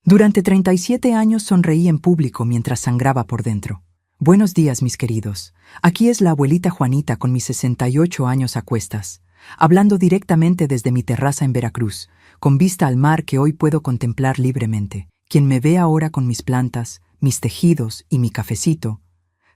Durante 37 años sonreí en público mientras sangraba por dentro. Buenos días, mis queridos. Aquí es la abuelita Juanita con mis 68 años a cuestas, hablando directamente desde mi terraza en Veracruz, con vista al mar que hoy puedo contemplar libremente. Quien me ve ahora con mis plantas, mis tejidos y mi cafecito,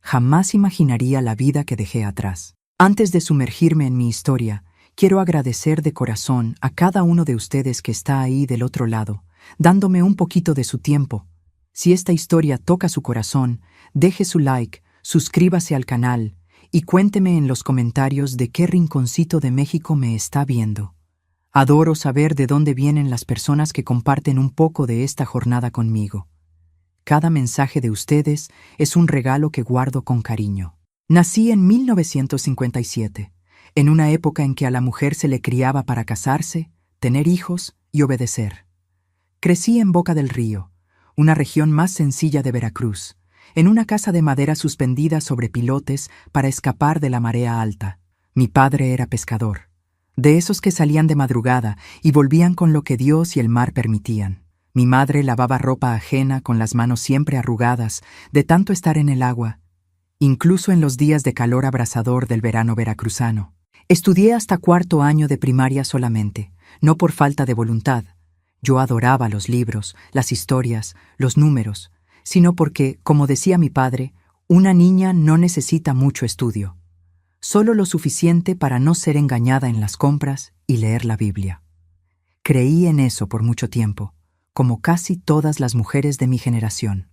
jamás imaginaría la vida que dejé atrás. Antes de sumergirme en mi historia, quiero agradecer de corazón a cada uno de ustedes que está ahí del otro lado, dándome un poquito de su tiempo. Si esta historia toca su corazón, deje su like, suscríbase al canal y cuénteme en los comentarios de qué rinconcito de México me está viendo. Adoro saber de dónde vienen las personas que comparten un poco de esta jornada conmigo. Cada mensaje de ustedes es un regalo que guardo con cariño. Nací en 1957, en una época en que a la mujer se le criaba para casarse, tener hijos y obedecer. Crecí en Boca del Río, una región más sencilla de Veracruz, en una casa de madera suspendida sobre pilotes para escapar de la marea alta. Mi padre era pescador, de esos que salían de madrugada y volvían con lo que Dios y el mar permitían. Mi madre lavaba ropa ajena con las manos siempre arrugadas de tanto estar en el agua, incluso en los días de calor abrasador del verano veracruzano. Estudié hasta cuarto año de primaria solamente, no por falta de voluntad. Yo adoraba los libros, las historias, los números, sino porque, como decía mi padre, una niña no necesita mucho estudio, solo lo suficiente para no ser engañada en las compras y leer la Biblia. Creí en eso por mucho tiempo, como casi todas las mujeres de mi generación.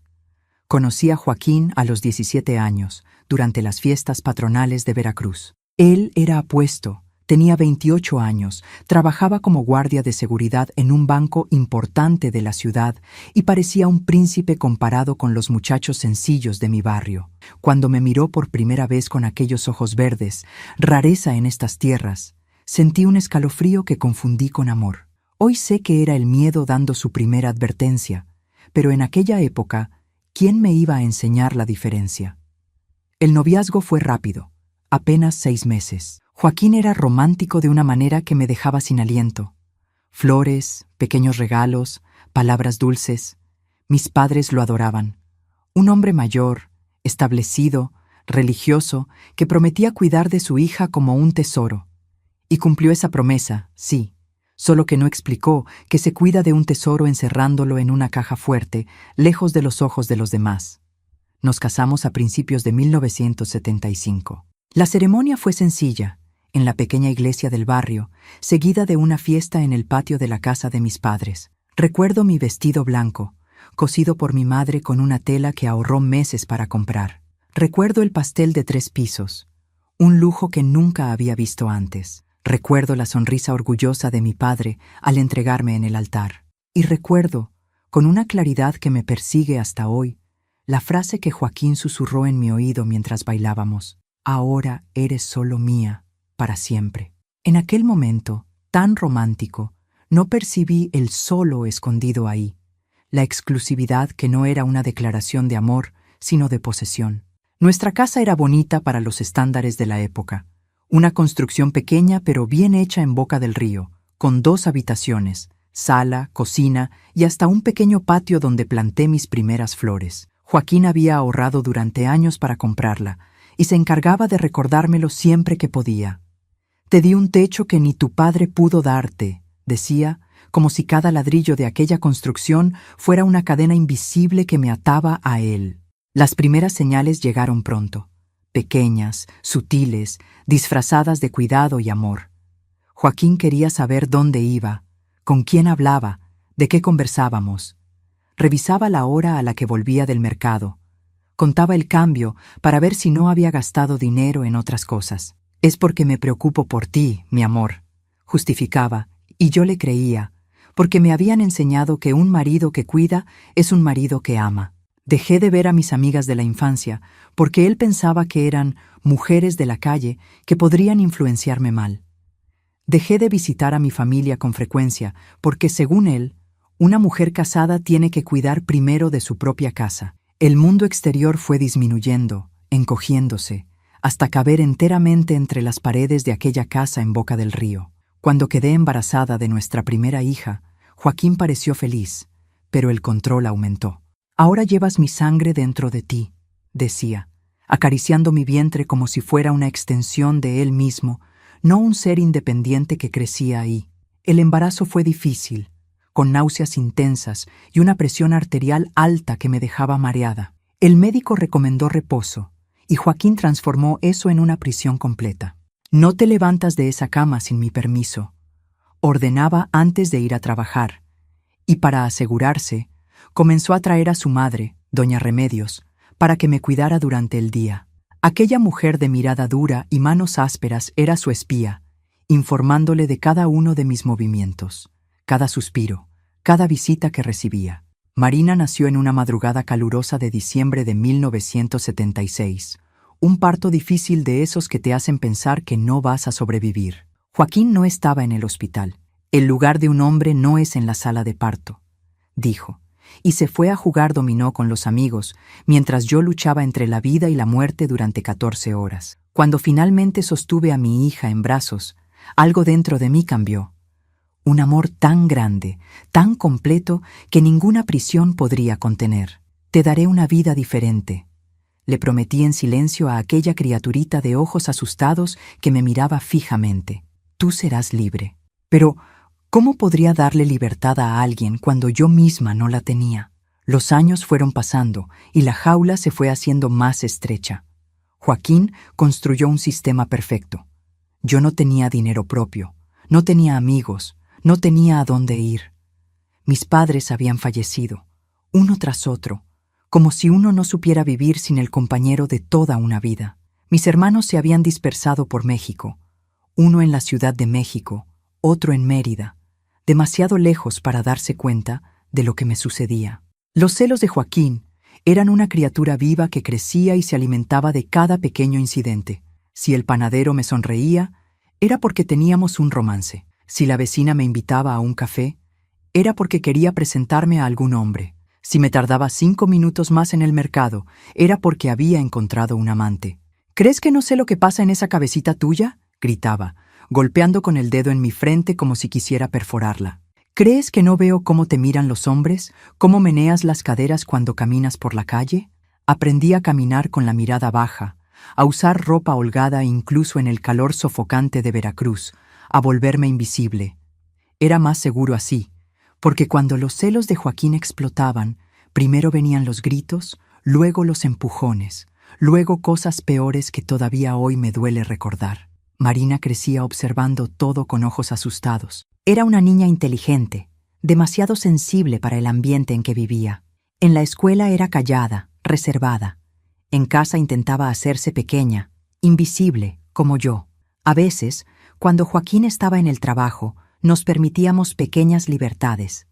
Conocí a Joaquín a los 17 años, durante las fiestas patronales de Veracruz. Él era apuesto, tenía 28 años, trabajaba como guardia de seguridad en un banco importante de la ciudad y parecía un príncipe comparado con los muchachos sencillos de mi barrio. Cuando me miró por primera vez con aquellos ojos verdes, rareza en estas tierras, sentí un escalofrío que confundí con amor. Hoy sé que era el miedo dando su primera advertencia, pero en aquella época, ¿quién me iba a enseñar la diferencia? El noviazgo fue rápido, apenas 6 meses. Joaquín era romántico de una manera que me dejaba sin aliento. Flores, pequeños regalos, palabras dulces. Mis padres lo adoraban. Un hombre mayor, establecido, religioso, que prometía cuidar de su hija como un tesoro. Y cumplió esa promesa, sí, solo que no explicó que se cuida de un tesoro encerrándolo en una caja fuerte, lejos de los ojos de los demás. Nos casamos a principios de 1975. La ceremonia fue sencilla, en la pequeña iglesia del barrio, seguida de una fiesta en el patio de la casa de mis padres. Recuerdo mi vestido blanco, cosido por mi madre con una tela que ahorró meses para comprar. Recuerdo el pastel de 3 pisos, un lujo que nunca había visto antes. Recuerdo la sonrisa orgullosa de mi padre al entregarme en el altar. Y recuerdo, con una claridad que me persigue hasta hoy, la frase que Joaquín susurró en mi oído mientras bailábamos: «Ahora eres solo mía, para siempre». En aquel momento, tan romántico, no percibí el solo escondido ahí, la exclusividad que no era una declaración de amor, sino de posesión. Nuestra casa era bonita para los estándares de la época, una construcción pequeña pero bien hecha en Boca del Río, con 2 habitaciones, sala, cocina y hasta un pequeño patio donde planté mis primeras flores. Joaquín había ahorrado durante años para comprarla y se encargaba de recordármelo siempre que podía. «Te di un techo que ni tu padre pudo darte», decía, como si cada ladrillo de aquella construcción fuera una cadena invisible que me ataba a él. Las primeras señales llegaron pronto, pequeñas, sutiles, disfrazadas de cuidado y amor. Joaquín quería saber dónde iba, con quién hablaba, de qué conversábamos. Revisaba la hora a la que volvía del mercado. Contaba el cambio para ver si no había gastado dinero en otras cosas. «Es porque me preocupo por ti, mi amor», justificaba, y yo le creía, porque me habían enseñado que un marido que cuida es un marido que ama. Dejé de ver a mis amigas de la infancia porque él pensaba que eran mujeres de la calle que podrían influenciarme mal. Dejé de visitar a mi familia con frecuencia porque, según él, una mujer casada tiene que cuidar primero de su propia casa. El mundo exterior fue disminuyendo, encogiéndose, hasta caber enteramente entre las paredes de aquella casa en Boca del Río. Cuando quedé embarazada de nuestra primera hija, Joaquín pareció feliz, pero el control aumentó. Ahora llevas mi sangre dentro de ti, decía, acariciando mi vientre como si fuera una extensión de él mismo, no un ser independiente que crecía ahí. El embarazo fue difícil, con náuseas intensas y una presión arterial alta que me dejaba mareada. El médico recomendó reposo, y Joaquín transformó eso en una prisión completa. No te levantas de esa cama sin mi permiso, ordenaba antes de ir a trabajar, y para asegurarse, comenzó a traer a su madre, doña Remedios, para que me cuidara durante el día. Aquella mujer de mirada dura y manos ásperas era su espía, informándole de cada uno de mis movimientos, cada suspiro, cada visita que recibía. Marina nació en una madrugada calurosa de diciembre de 1976, un parto difícil de esos que te hacen pensar que no vas a sobrevivir. Joaquín no estaba en el hospital. El lugar de un hombre no es en la sala de parto, dijo, y se fue a jugar dominó con los amigos, mientras yo luchaba entre la vida y la muerte durante 14 horas. Cuando finalmente sostuve a mi hija en brazos, algo dentro de mí cambió. Un amor tan grande, tan completo, que ninguna prisión podría contener. Te daré una vida diferente, le prometí en silencio a aquella criaturita de ojos asustados que me miraba fijamente. Tú serás libre. Pero, ¿cómo podría darle libertad a alguien cuando yo misma no la tenía? Los años fueron pasando y la jaula se fue haciendo más estrecha. Joaquín construyó un sistema perfecto. Yo no tenía dinero propio, no tenía amigos, no tenía a dónde ir. Mis padres habían fallecido, uno tras otro, como si uno no supiera vivir sin el compañero de toda una vida. Mis hermanos se habían dispersado por México, uno en la Ciudad de México, otro en Mérida, demasiado lejos para darse cuenta de lo que me sucedía. Los celos de Joaquín eran una criatura viva que crecía y se alimentaba de cada pequeño incidente. Si el panadero me sonreía, era porque teníamos un romance. Si la vecina me invitaba a un café, era porque quería presentarme a algún hombre. Si me tardaba 5 minutos más en el mercado, era porque había encontrado un amante. ¿Crees que no sé lo que pasa en esa cabecita tuya?, gritaba, golpeando con el dedo en mi frente como si quisiera perforarla. ¿Crees que no veo cómo te miran los hombres, cómo meneas las caderas cuando caminas por la calle? Aprendí a caminar con la mirada baja, a usar ropa holgada incluso en el calor sofocante de Veracruz, a volverme invisible. Era más seguro así, porque cuando los celos de Joaquín explotaban, primero venían los gritos, luego los empujones, luego cosas peores que todavía hoy me duele recordar. Marina crecía observando todo con ojos asustados. Era una niña inteligente, demasiado sensible para el ambiente en que vivía. En la escuela era callada, reservada. En casa intentaba hacerse pequeña, invisible, como yo. A veces, cuando Joaquín estaba en el trabajo, nos permitíamos pequeñas libertades.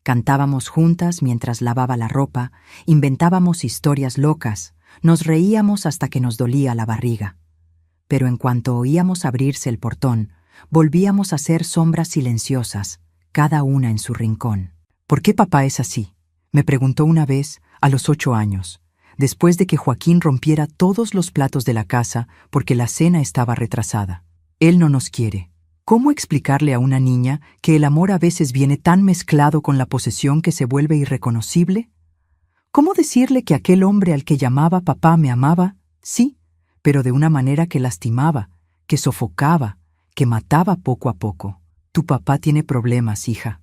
Cantábamos juntas mientras lavaba la ropa, inventábamos historias locas, nos reíamos hasta que nos dolía la barriga. Pero en cuanto oíamos abrirse el portón, volvíamos a ser sombras silenciosas, cada una en su rincón. ¿Por qué papá es así?, me preguntó una vez, a los 8 años, después de que Joaquín rompiera todos los platos de la casa porque la cena estaba retrasada. Él no nos quiere. ¿Cómo explicarle a una niña que el amor a veces viene tan mezclado con la posesión que se vuelve irreconocible? ¿Cómo decirle que aquel hombre al que llamaba papá me amaba? Sí, pero de una manera que lastimaba, que sofocaba, que mataba poco a poco. Tu papá tiene problemas, hija,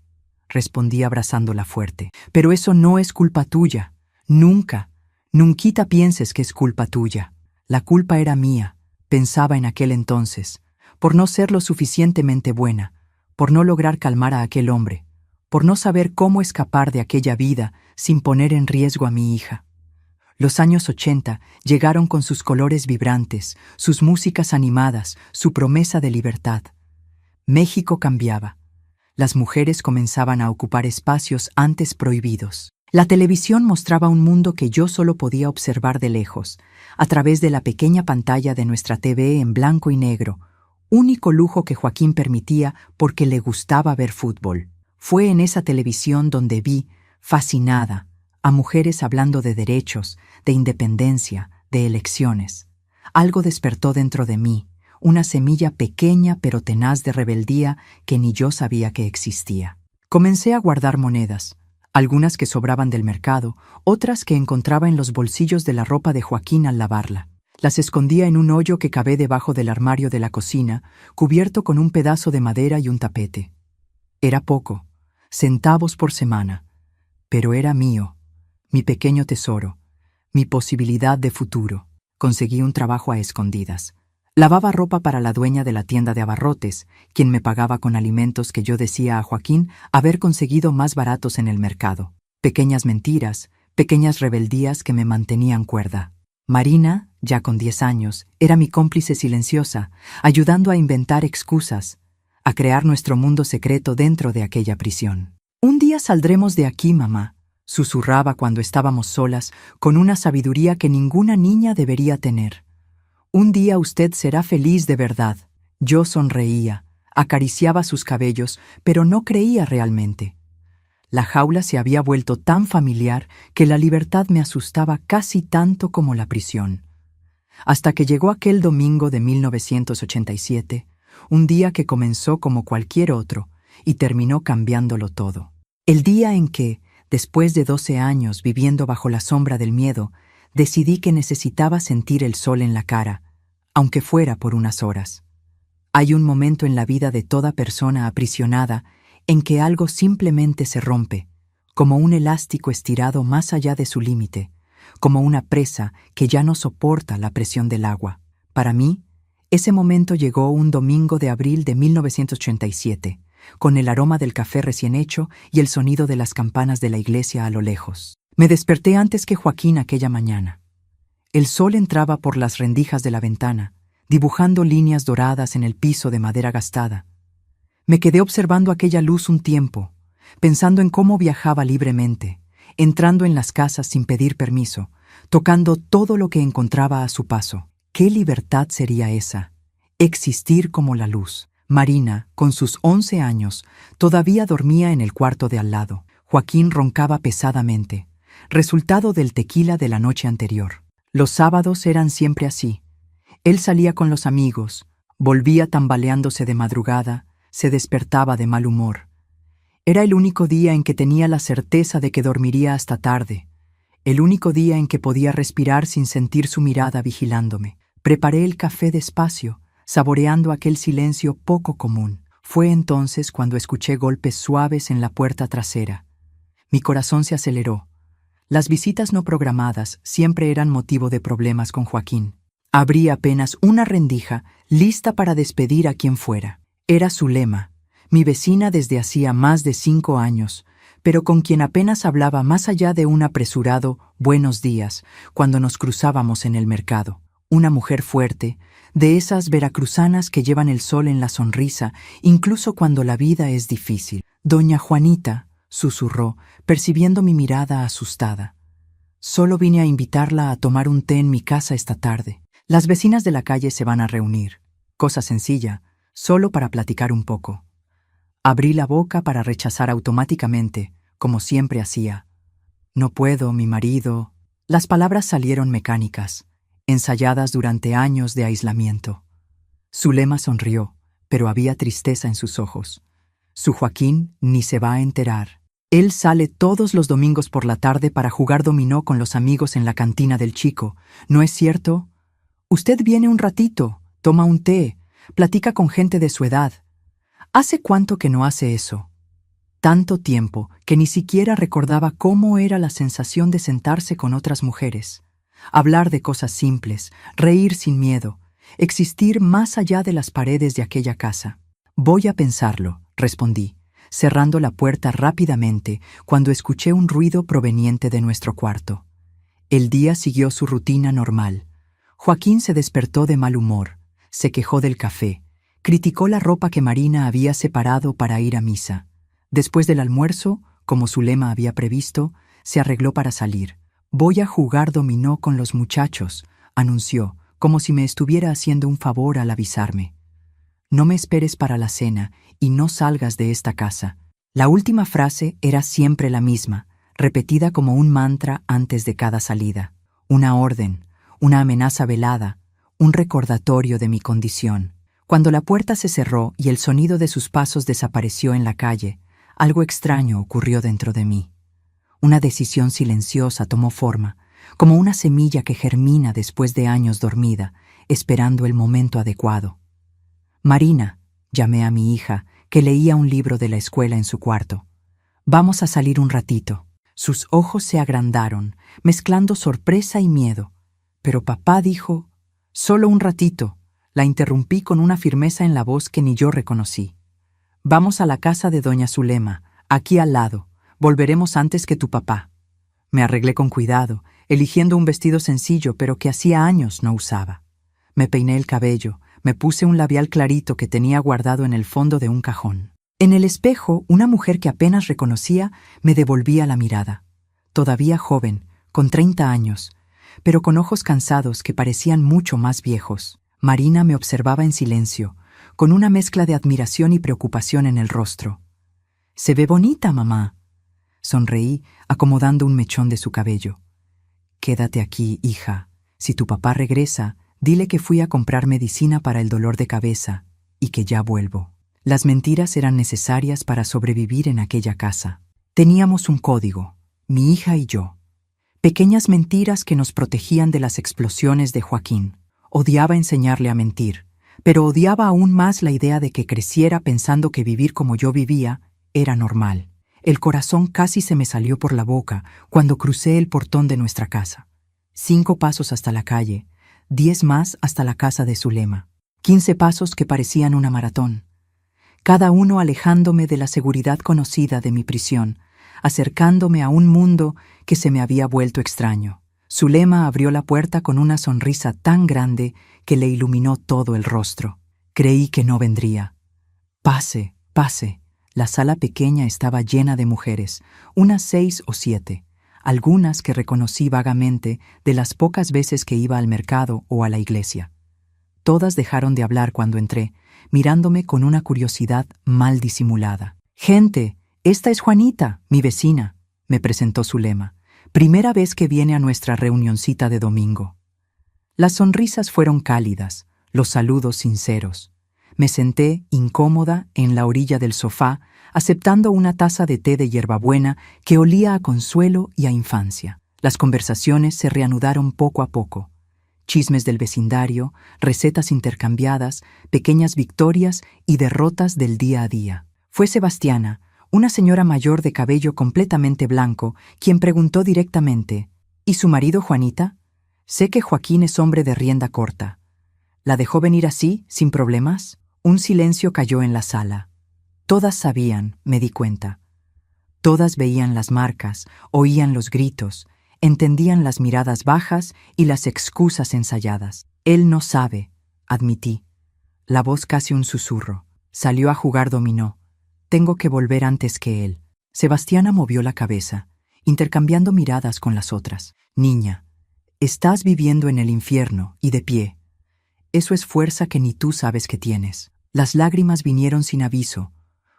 respondí abrazándola fuerte. Pero eso no es culpa tuya. Nunca, nunquita pienses que es culpa tuya. La culpa era mía, pensaba en aquel entonces, por no ser lo suficientemente buena, por no lograr calmar a aquel hombre, por no saber cómo escapar de aquella vida sin poner en riesgo a mi hija. Los años 80 llegaron con sus colores vibrantes, sus músicas animadas, su promesa de libertad. México cambiaba. Las mujeres comenzaban a ocupar espacios antes prohibidos. La televisión mostraba un mundo que yo solo podía observar de lejos, a través de la pequeña pantalla de nuestra TV en blanco y negro, único lujo que Joaquín permitía porque le gustaba ver fútbol. Fue en esa televisión donde vi, fascinada, a mujeres hablando de derechos, de independencia, de elecciones. Algo despertó dentro de mí, una semilla pequeña pero tenaz de rebeldía que ni yo sabía que existía. Comencé a guardar monedas, algunas que sobraban del mercado, otras que encontraba en los bolsillos de la ropa de Joaquín al lavarla. Las escondía en un hoyo que cavé debajo del armario de la cocina, cubierto con un pedazo de madera y un tapete. Era poco, centavos por semana, pero era mío, mi pequeño tesoro, mi posibilidad de futuro. Conseguí un trabajo a escondidas. Lavaba ropa para la dueña de la tienda de abarrotes, quien me pagaba con alimentos que yo decía a Joaquín haber conseguido más baratos en el mercado. Pequeñas mentiras, pequeñas rebeldías que me mantenían cuerda. Marina, ya con 10 años, era mi cómplice silenciosa, ayudando a inventar excusas, a crear nuestro mundo secreto dentro de aquella prisión. «Un día saldremos de aquí, mamá», susurraba cuando estábamos solas, con una sabiduría que ninguna niña debería tener. «Un día usted será feliz de verdad». Yo sonreía, acariciaba sus cabellos, pero no creía realmente. La jaula se había vuelto tan familiar que la libertad me asustaba casi tanto como la prisión. Hasta que llegó aquel domingo de 1987, un día que comenzó como cualquier otro y terminó cambiándolo todo. El día en que, después de 12 años viviendo bajo la sombra del miedo, decidí que necesitaba sentir el sol en la cara, aunque fuera por unas horas. Hay un momento en la vida de toda persona aprisionada en que algo simplemente se rompe, como un elástico estirado más allá de su límite, como una presa que ya no soporta la presión del agua. Para mí, ese momento llegó un domingo de abril de 1987, con el aroma del café recién hecho y el sonido de las campanas de la iglesia a lo lejos. Me desperté antes que Joaquín aquella mañana. El sol entraba por las rendijas de la ventana, dibujando líneas doradas en el piso de madera gastada. Me quedé observando aquella luz un tiempo, pensando en cómo viajaba libremente, entrando en las casas sin pedir permiso, tocando todo lo que encontraba a su paso. ¿Qué libertad sería esa? Existir como la luz. Marina, con sus 11 años, todavía dormía en el cuarto de al lado. Joaquín roncaba pesadamente, resultado del tequila de la noche anterior. Los sábados eran siempre así. Él salía con los amigos, volvía tambaleándose de madrugada, se despertaba de mal humor. Era el único día en que tenía la certeza de que dormiría hasta tarde, el único día en que podía respirar sin sentir su mirada vigilándome. Preparé el café despacio, saboreando aquel silencio poco común. Fue entonces cuando escuché golpes suaves en la puerta trasera. Mi corazón se aceleró. Las visitas no programadas siempre eran motivo de problemas con Joaquín. Abrí apenas una rendija, lista para despedir a quien fuera. Era Zulema, mi vecina desde hacía más de 5 años, pero con quien apenas hablaba más allá de un apresurado «buenos días» cuando nos cruzábamos en el mercado. Una mujer fuerte, de esas veracruzanas que llevan el sol en la sonrisa, incluso cuando la vida es difícil. «Doña Juanita», susurró, percibiendo mi mirada asustada. «Solo vine a invitarla a tomar un té en mi casa esta tarde. Las vecinas de la calle se van a reunir. Cosa sencilla, solo para platicar un poco». Abrí la boca para rechazar automáticamente, como siempre hacía. «No puedo, mi marido». Las palabras salieron mecánicas, ensayadas durante años de aislamiento. Zulema sonrió, pero había tristeza en sus ojos. Su Joaquín ni se va a enterar. Él sale todos los domingos por la tarde para jugar dominó con los amigos en la cantina del Chico, ¿no es cierto? Usted viene un ratito, toma un té, platica con gente de su edad. ¿Hace cuánto que no hace eso? Tanto tiempo que ni siquiera recordaba cómo era la sensación de sentarse con otras mujeres, hablar de cosas simples, reír sin miedo, existir más allá de las paredes de aquella casa. «Voy a pensarlo», respondí, cerrando la puerta rápidamente cuando escuché un ruido proveniente de nuestro cuarto. El día siguió su rutina normal. Joaquín se despertó de mal humor, se quejó del café, criticó la ropa que Marina había separado para ir a misa. Después del almuerzo, como Zulema había previsto, se arregló para salir. «Voy a jugar dominó con los muchachos», anunció, como si me estuviera haciendo un favor al avisarme. «No me esperes para la cena y no salgas de esta casa». La última frase era siempre la misma, repetida como un mantra antes de cada salida. Una orden, una amenaza velada, un recordatorio de mi condición. Cuando la puerta se cerró y el sonido de sus pasos desapareció en la calle, algo extraño ocurrió dentro de mí. Una decisión silenciosa tomó forma, como una semilla que germina después de años dormida, esperando el momento adecuado. Marina, llamé a mi hija, que leía un libro de la escuela en su cuarto. Vamos a salir un ratito. Sus ojos se agrandaron, mezclando sorpresa y miedo. Pero papá dijo, solo un ratito. La interrumpí con una firmeza en la voz que ni yo reconocí. Vamos a la casa de doña Zulema, aquí al lado. Volveremos antes que tu papá. Me arreglé con cuidado, eligiendo un vestido sencillo pero que hacía años no usaba. Me peiné el cabello, me puse un labial clarito que tenía guardado en el fondo de un cajón. En el espejo, una mujer que apenas reconocía me devolvía la mirada. Todavía joven, con 30 años, pero con ojos cansados que parecían mucho más viejos. Marina me observaba en silencio, con una mezcla de admiración y preocupación en el rostro. «Se ve bonita, mamá». Sonreí, acomodando un mechón de su cabello. «Quédate aquí, hija. Si tu papá regresa, dile que fui a comprar medicina para el dolor de cabeza y que ya vuelvo». Las mentiras eran necesarias para sobrevivir en aquella casa. Teníamos un código, mi hija y yo. Pequeñas mentiras que nos protegían de las explosiones de Joaquín. Odiaba enseñarle a mentir, pero odiaba aún más la idea de que creciera pensando que vivir como yo vivía era normal. El corazón casi se me salió por la boca cuando crucé el portón de nuestra casa. 5 pasos hasta la calle, 10 más hasta la casa de Zulema. 15 pasos que parecían una maratón. Cada uno alejándome de la seguridad conocida de mi prisión, acercándome a un mundo que se me había vuelto extraño. Zulema abrió la puerta con una sonrisa tan grande que le iluminó todo el rostro. Creí que no vendría. «Pase, pase». La sala pequeña estaba llena de mujeres, unas 6 o 7, algunas que reconocí vagamente de las pocas veces que iba al mercado o a la iglesia. Todas dejaron de hablar cuando entré, mirándome con una curiosidad mal disimulada. «Gente, esta es Juanita, mi vecina», me presentó Zulema. «Primera vez que viene a nuestra reunioncita de domingo». Las sonrisas fueron cálidas, los saludos sinceros. Me senté, incómoda, en la orilla del sofá, aceptando una taza de té de hierbabuena que olía a consuelo y a infancia. Las conversaciones se reanudaron poco a poco. Chismes del vecindario, recetas intercambiadas, pequeñas victorias y derrotas del día a día. Fue Sebastiana, una señora mayor de cabello completamente blanco, quien preguntó directamente, «¿Y su marido, Juanita? Sé que Joaquín es hombre de rienda corta. ¿La dejó venir así, sin problemas?» Un silencio cayó en la sala. Todas sabían, me di cuenta. Todas veían las marcas, oían los gritos, entendían las miradas bajas y las excusas ensayadas. «Él no sabe», admití. La voz casi un susurro. «Salió a jugar dominó. Tengo que volver antes que él». Sebastiana movió la cabeza, intercambiando miradas con las otras. «Niña, estás viviendo en el infierno y de pie. Eso es fuerza que ni tú sabes que tienes». Las lágrimas vinieron sin aviso,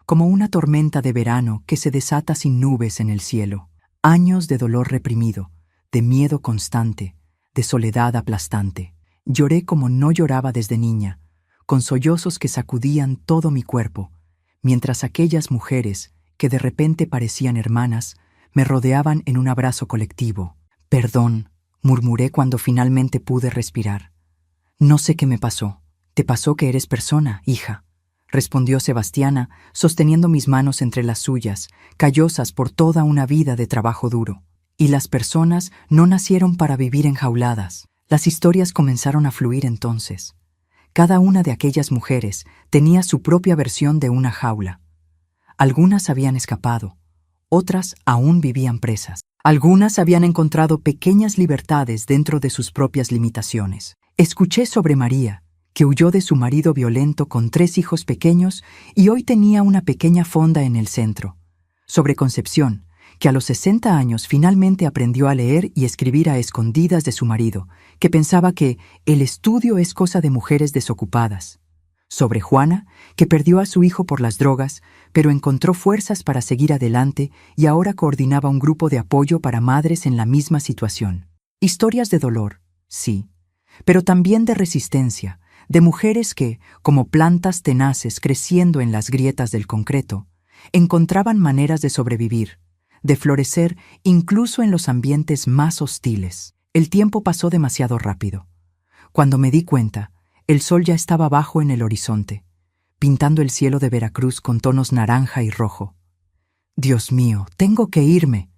como una tormenta de verano que se desata sin nubes en el cielo. Años de dolor reprimido, de miedo constante, de soledad aplastante. Lloré como no lloraba desde niña, con sollozos que sacudían todo mi cuerpo, mientras aquellas mujeres, que de repente parecían hermanas, me rodeaban en un abrazo colectivo. «Perdón», murmuré cuando finalmente pude respirar. «No sé qué me pasó». «Te pasó que eres persona, hija», respondió Sebastiana, sosteniendo mis manos entre las suyas, callosas por toda una vida de trabajo duro. «Y las personas no nacieron para vivir enjauladas». Las historias comenzaron a fluir entonces. Cada una de aquellas mujeres tenía su propia versión de una jaula. Algunas habían escapado, otras aún vivían presas. Algunas habían encontrado pequeñas libertades dentro de sus propias limitaciones. Escuché sobre María, que huyó de su marido violento con 3 hijos pequeños y hoy tenía una pequeña fonda en el centro. Sobre Concepción, que a los 60 años finalmente aprendió a leer y escribir a escondidas de su marido, que pensaba que el estudio es cosa de mujeres desocupadas. Sobre Juana, que perdió a su hijo por las drogas, pero encontró fuerzas para seguir adelante y ahora coordinaba un grupo de apoyo para madres en la misma situación. Historias de dolor, sí, pero también de resistencia, de mujeres que, como plantas tenaces creciendo en las grietas del concreto, encontraban maneras de sobrevivir, de florecer incluso en los ambientes más hostiles. El tiempo pasó demasiado rápido. Cuando me di cuenta, el sol ya estaba bajo en el horizonte, pintando el cielo de Veracruz con tonos naranja y rojo. Dios mío, tengo que irme.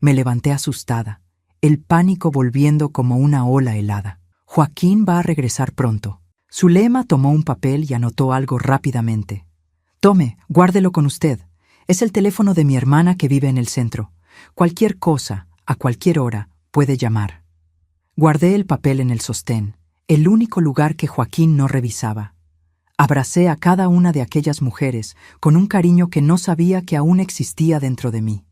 Me levanté asustada, el pánico volviendo como una ola helada. Joaquín va a regresar pronto. Zulema tomó un papel y anotó algo rápidamente. Tome, guárdelo con usted. Es el teléfono de mi hermana que vive en el centro. Cualquier cosa, a cualquier hora, puede llamar. Guardé el papel en el sostén, el único lugar que Joaquín no revisaba. Abracé a cada una de aquellas mujeres con un cariño que no sabía que aún existía dentro de mí.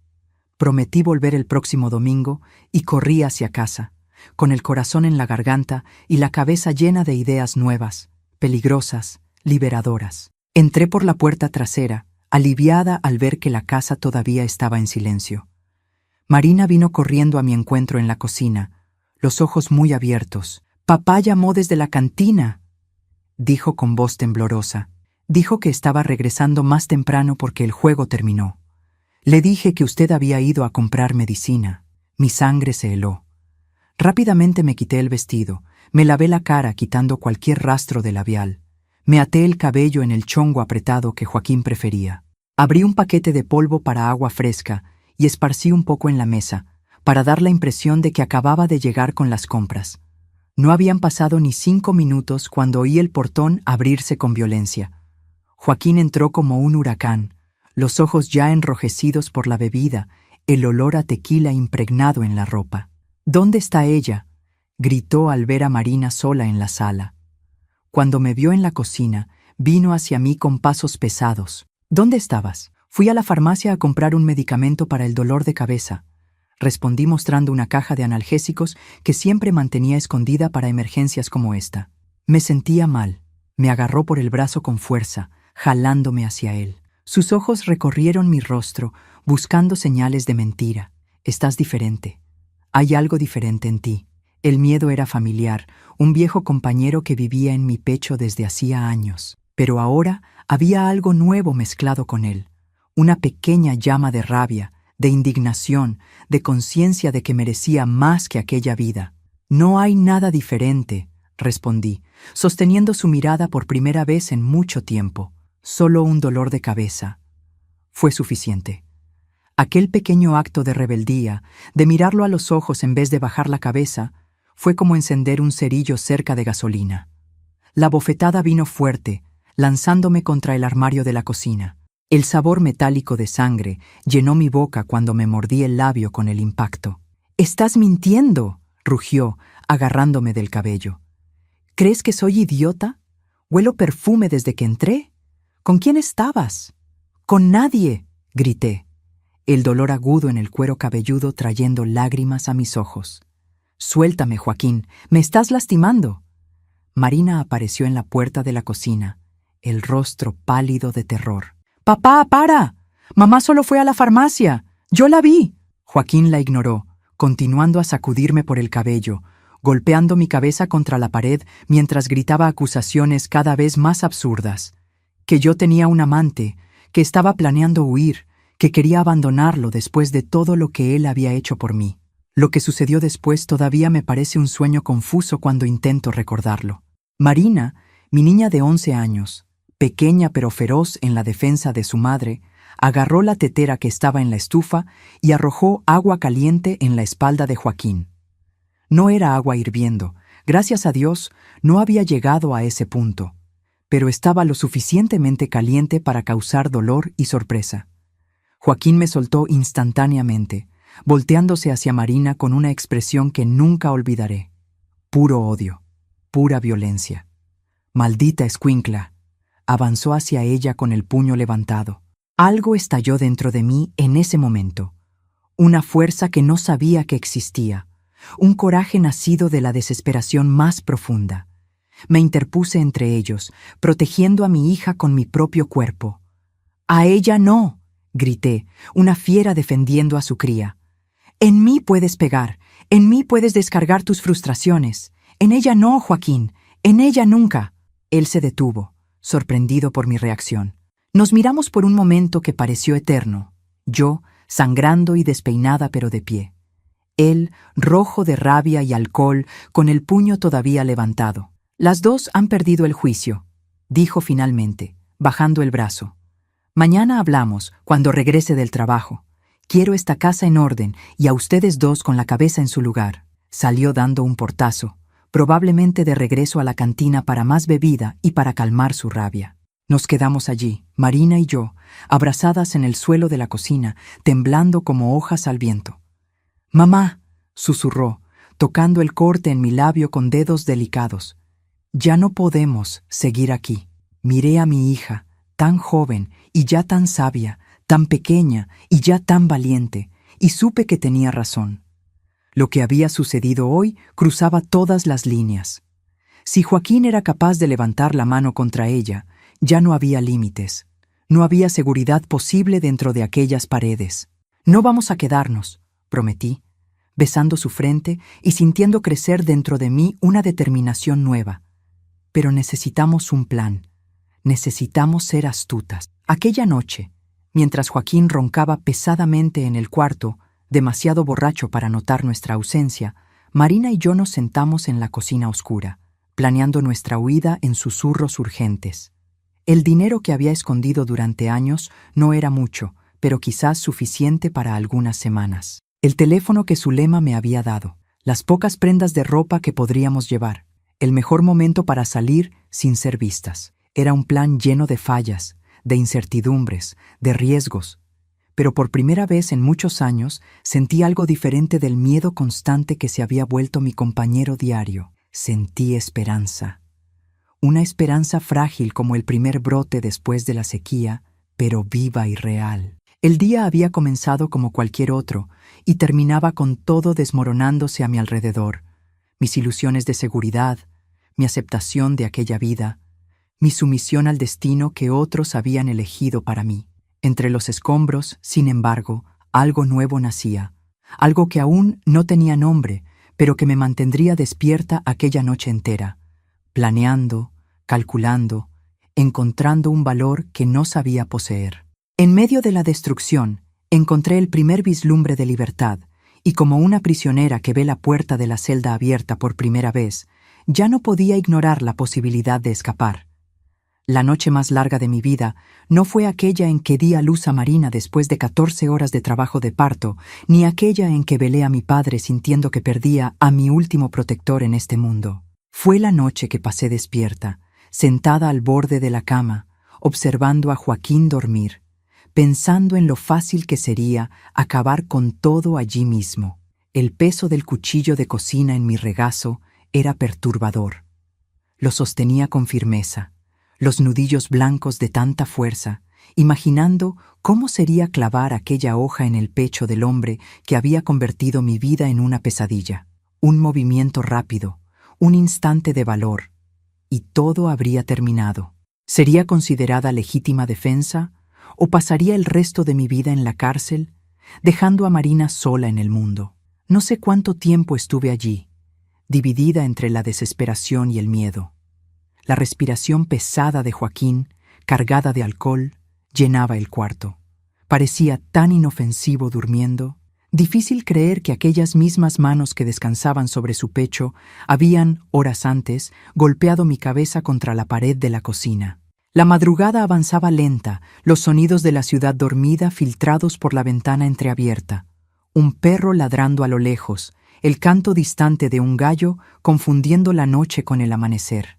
Prometí volver el próximo domingo y corrí hacia casa, con el corazón en la garganta y la cabeza llena de ideas nuevas, peligrosas, liberadoras. Entré por la puerta trasera, aliviada al ver que la casa todavía estaba en silencio. Marina vino corriendo a mi encuentro en la cocina, los ojos muy abiertos. «Papá llamó desde la cantina», dijo con voz temblorosa. Dijo que estaba regresando más temprano porque el juego terminó. Le dije que usted había ido a comprar medicina. Mi sangre se heló. Rápidamente me quité el vestido, me lavé la cara quitando cualquier rastro de labial. Me até el cabello en el chongo apretado que Joaquín prefería. Abrí un paquete de polvo para agua fresca y esparcí un poco en la mesa, para dar la impresión de que acababa de llegar con las compras. No habían pasado ni 5 minutos cuando oí el portón abrirse con violencia. Joaquín entró como un huracán, los ojos ya enrojecidos por la bebida, el olor a tequila impregnado en la ropa. «¿Dónde está ella?», gritó al ver a Marina sola en la sala. Cuando me vio en la cocina, vino hacia mí con pasos pesados. «¿Dónde estabas?». «Fui a la farmacia a comprar un medicamento para el dolor de cabeza», respondí mostrando una caja de analgésicos que siempre mantenía escondida para emergencias como esta. Me sentía mal. Me agarró por el brazo con fuerza, jalándome hacia él. Sus ojos recorrieron mi rostro, buscando señales de mentira. «Estás diferente. Hay algo diferente en ti». El miedo era familiar, un viejo compañero que vivía en mi pecho desde hacía años. Pero ahora había algo nuevo mezclado con él. Una pequeña llama de rabia, de indignación, de conciencia de que merecía más que aquella vida. «No hay nada diferente», respondí, sosteniendo su mirada por primera vez en mucho tiempo. «Solo un dolor de cabeza». Fue suficiente. Aquel pequeño acto de rebeldía, de mirarlo a los ojos en vez de bajar la cabeza, fue como encender un cerillo cerca de gasolina. La bofetada vino fuerte, lanzándome contra el armario de la cocina. El sabor metálico de sangre llenó mi boca cuando me mordí el labio con el impacto. «¡Estás mintiendo!», rugió, agarrándome del cabello. «¿Crees que soy idiota? Huelo perfume desde que entré. ¿Con quién estabas?». «Con nadie», grité, el dolor agudo en el cuero cabelludo trayendo lágrimas a mis ojos. «Suéltame, Joaquín, me estás lastimando». Marina apareció en la puerta de la cocina, el rostro pálido de terror. «¡Papá, para! Mamá solo fue a la farmacia. Yo la vi». Joaquín la ignoró, continuando a sacudirme por el cabello, golpeando mi cabeza contra la pared mientras gritaba acusaciones cada vez más absurdas. Que yo tenía un amante, que estaba planeando huir, que quería abandonarlo después de todo lo que él había hecho por mí. Lo que sucedió después todavía me parece un sueño confuso cuando intento recordarlo. Marina, mi niña de 11 años, pequeña pero feroz en la defensa de su madre, agarró la tetera que estaba en la estufa y arrojó agua caliente en la espalda de Joaquín. No era agua hirviendo, gracias a Dios no había llegado a ese punto, pero estaba lo suficientemente caliente para causar dolor y sorpresa. Joaquín me soltó instantáneamente, volteándose hacia Marina con una expresión que nunca olvidaré. Puro odio, pura violencia. «Maldita escuincla», avanzó hacia ella con el puño levantado. Algo estalló dentro de mí en ese momento. Una fuerza que no sabía que existía. Un coraje nacido de la desesperación más profunda. Me interpuse entre ellos, protegiendo a mi hija con mi propio cuerpo. «¡A ella no!», grité, una fiera defendiendo a su cría. «En mí puedes pegar, en mí puedes descargar tus frustraciones. En ella no, Joaquín, en ella nunca». Él se detuvo, sorprendido por mi reacción. Nos miramos por un momento que pareció eterno. Yo, sangrando y despeinada pero de pie. Él, rojo de rabia y alcohol, con el puño todavía levantado. «Las dos han perdido el juicio», dijo finalmente, bajando el brazo. «Mañana hablamos, cuando regrese del trabajo. Quiero esta casa en orden y a ustedes dos con la cabeza en su lugar». Salió dando un portazo, probablemente de regreso a la cantina para más bebida y para calmar su rabia. Nos quedamos allí, Marina y yo, abrazadas en el suelo de la cocina, temblando como hojas al viento. «Mamá», susurró, tocando el corte en mi labio con dedos delicados. «Ya no podemos seguir aquí». Miré a mi hija, tan joven y ya tan sabia, tan pequeña y ya tan valiente, y supe que tenía razón. Lo que había sucedido hoy cruzaba todas las líneas. Si Joaquín era capaz de levantar la mano contra ella, ya no había límites. No había seguridad posible dentro de aquellas paredes. «No vamos a quedarnos», prometí, besando su frente y sintiendo crecer dentro de mí una determinación nueva. «Pero necesitamos un plan. Necesitamos ser astutas». Aquella noche, mientras Joaquín roncaba pesadamente en el cuarto, demasiado borracho para notar nuestra ausencia, Marina y yo nos sentamos en la cocina oscura, planeando nuestra huida en susurros urgentes. El dinero que había escondido durante años no era mucho, pero quizás suficiente para algunas semanas. El teléfono que Zulema me había dado, las pocas prendas de ropa que podríamos llevar, el mejor momento para salir sin ser vistas. Era un plan lleno de fallas, de incertidumbres, de riesgos. Pero por primera vez en muchos años sentí algo diferente del miedo constante que se había vuelto mi compañero diario. Sentí esperanza. Una esperanza frágil como el primer brote después de la sequía, pero viva y real. El día había comenzado como cualquier otro y terminaba con todo desmoronándose a mi alrededor. Mis ilusiones de seguridad, mi aceptación de aquella vida, mi sumisión al destino que otros habían elegido para mí. Entre los escombros, sin embargo, algo nuevo nacía, algo que aún no tenía nombre, pero que me mantendría despierta aquella noche entera, planeando, calculando, encontrando un valor que no sabía poseer. En medio de la destrucción, encontré el primer vislumbre de libertad, y como una prisionera que ve la puerta de la celda abierta por primera vez, ya no podía ignorar la posibilidad de escapar. La noche más larga de mi vida no fue aquella en que di a luz a Marina después de 14 horas de trabajo de parto, ni aquella en que velé a mi padre sintiendo que perdía a mi último protector en este mundo. Fue la noche que pasé despierta, sentada al borde de la cama, observando a Joaquín dormir, pensando en lo fácil que sería acabar con todo allí mismo. El peso del cuchillo de cocina en mi regazo era perturbador. Lo sostenía con firmeza, los nudillos blancos de tanta fuerza, imaginando cómo sería clavar aquella hoja en el pecho del hombre que había convertido mi vida en una pesadilla. Un movimiento rápido, un instante de valor, y todo habría terminado. ¿Sería considerada legítima defensa o pasaría el resto de mi vida en la cárcel, dejando a Marina sola en el mundo? No sé cuánto tiempo estuve allí, dividida entre la desesperación y el miedo. La respiración pesada de Joaquín, cargada de alcohol, llenaba el cuarto. Parecía tan inofensivo durmiendo. Difícil creer que aquellas mismas manos que descansaban sobre su pecho habían, horas antes, golpeado mi cabeza contra la pared de la cocina. La madrugada avanzaba lenta, los sonidos de la ciudad dormida filtrados por la ventana entreabierta. Un perro ladrando a lo lejos, el canto distante de un gallo confundiendo la noche con el amanecer.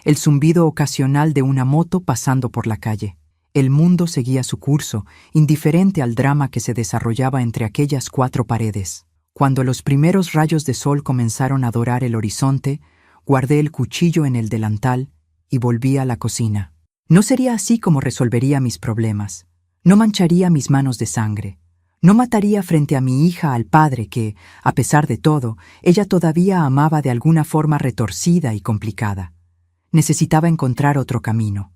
El zumbido ocasional de una moto pasando por la calle. El mundo seguía su curso, indiferente al drama que se desarrollaba entre aquellas 4 paredes. Cuando los primeros rayos de sol comenzaron a dorar el horizonte, guardé el cuchillo en el delantal y volví a la cocina. No sería así como resolvería mis problemas. No mancharía mis manos de sangre. No mataría frente a mi hija al padre que, a pesar de todo, ella todavía amaba de alguna forma retorcida y complicada. Necesitaba encontrar otro camino.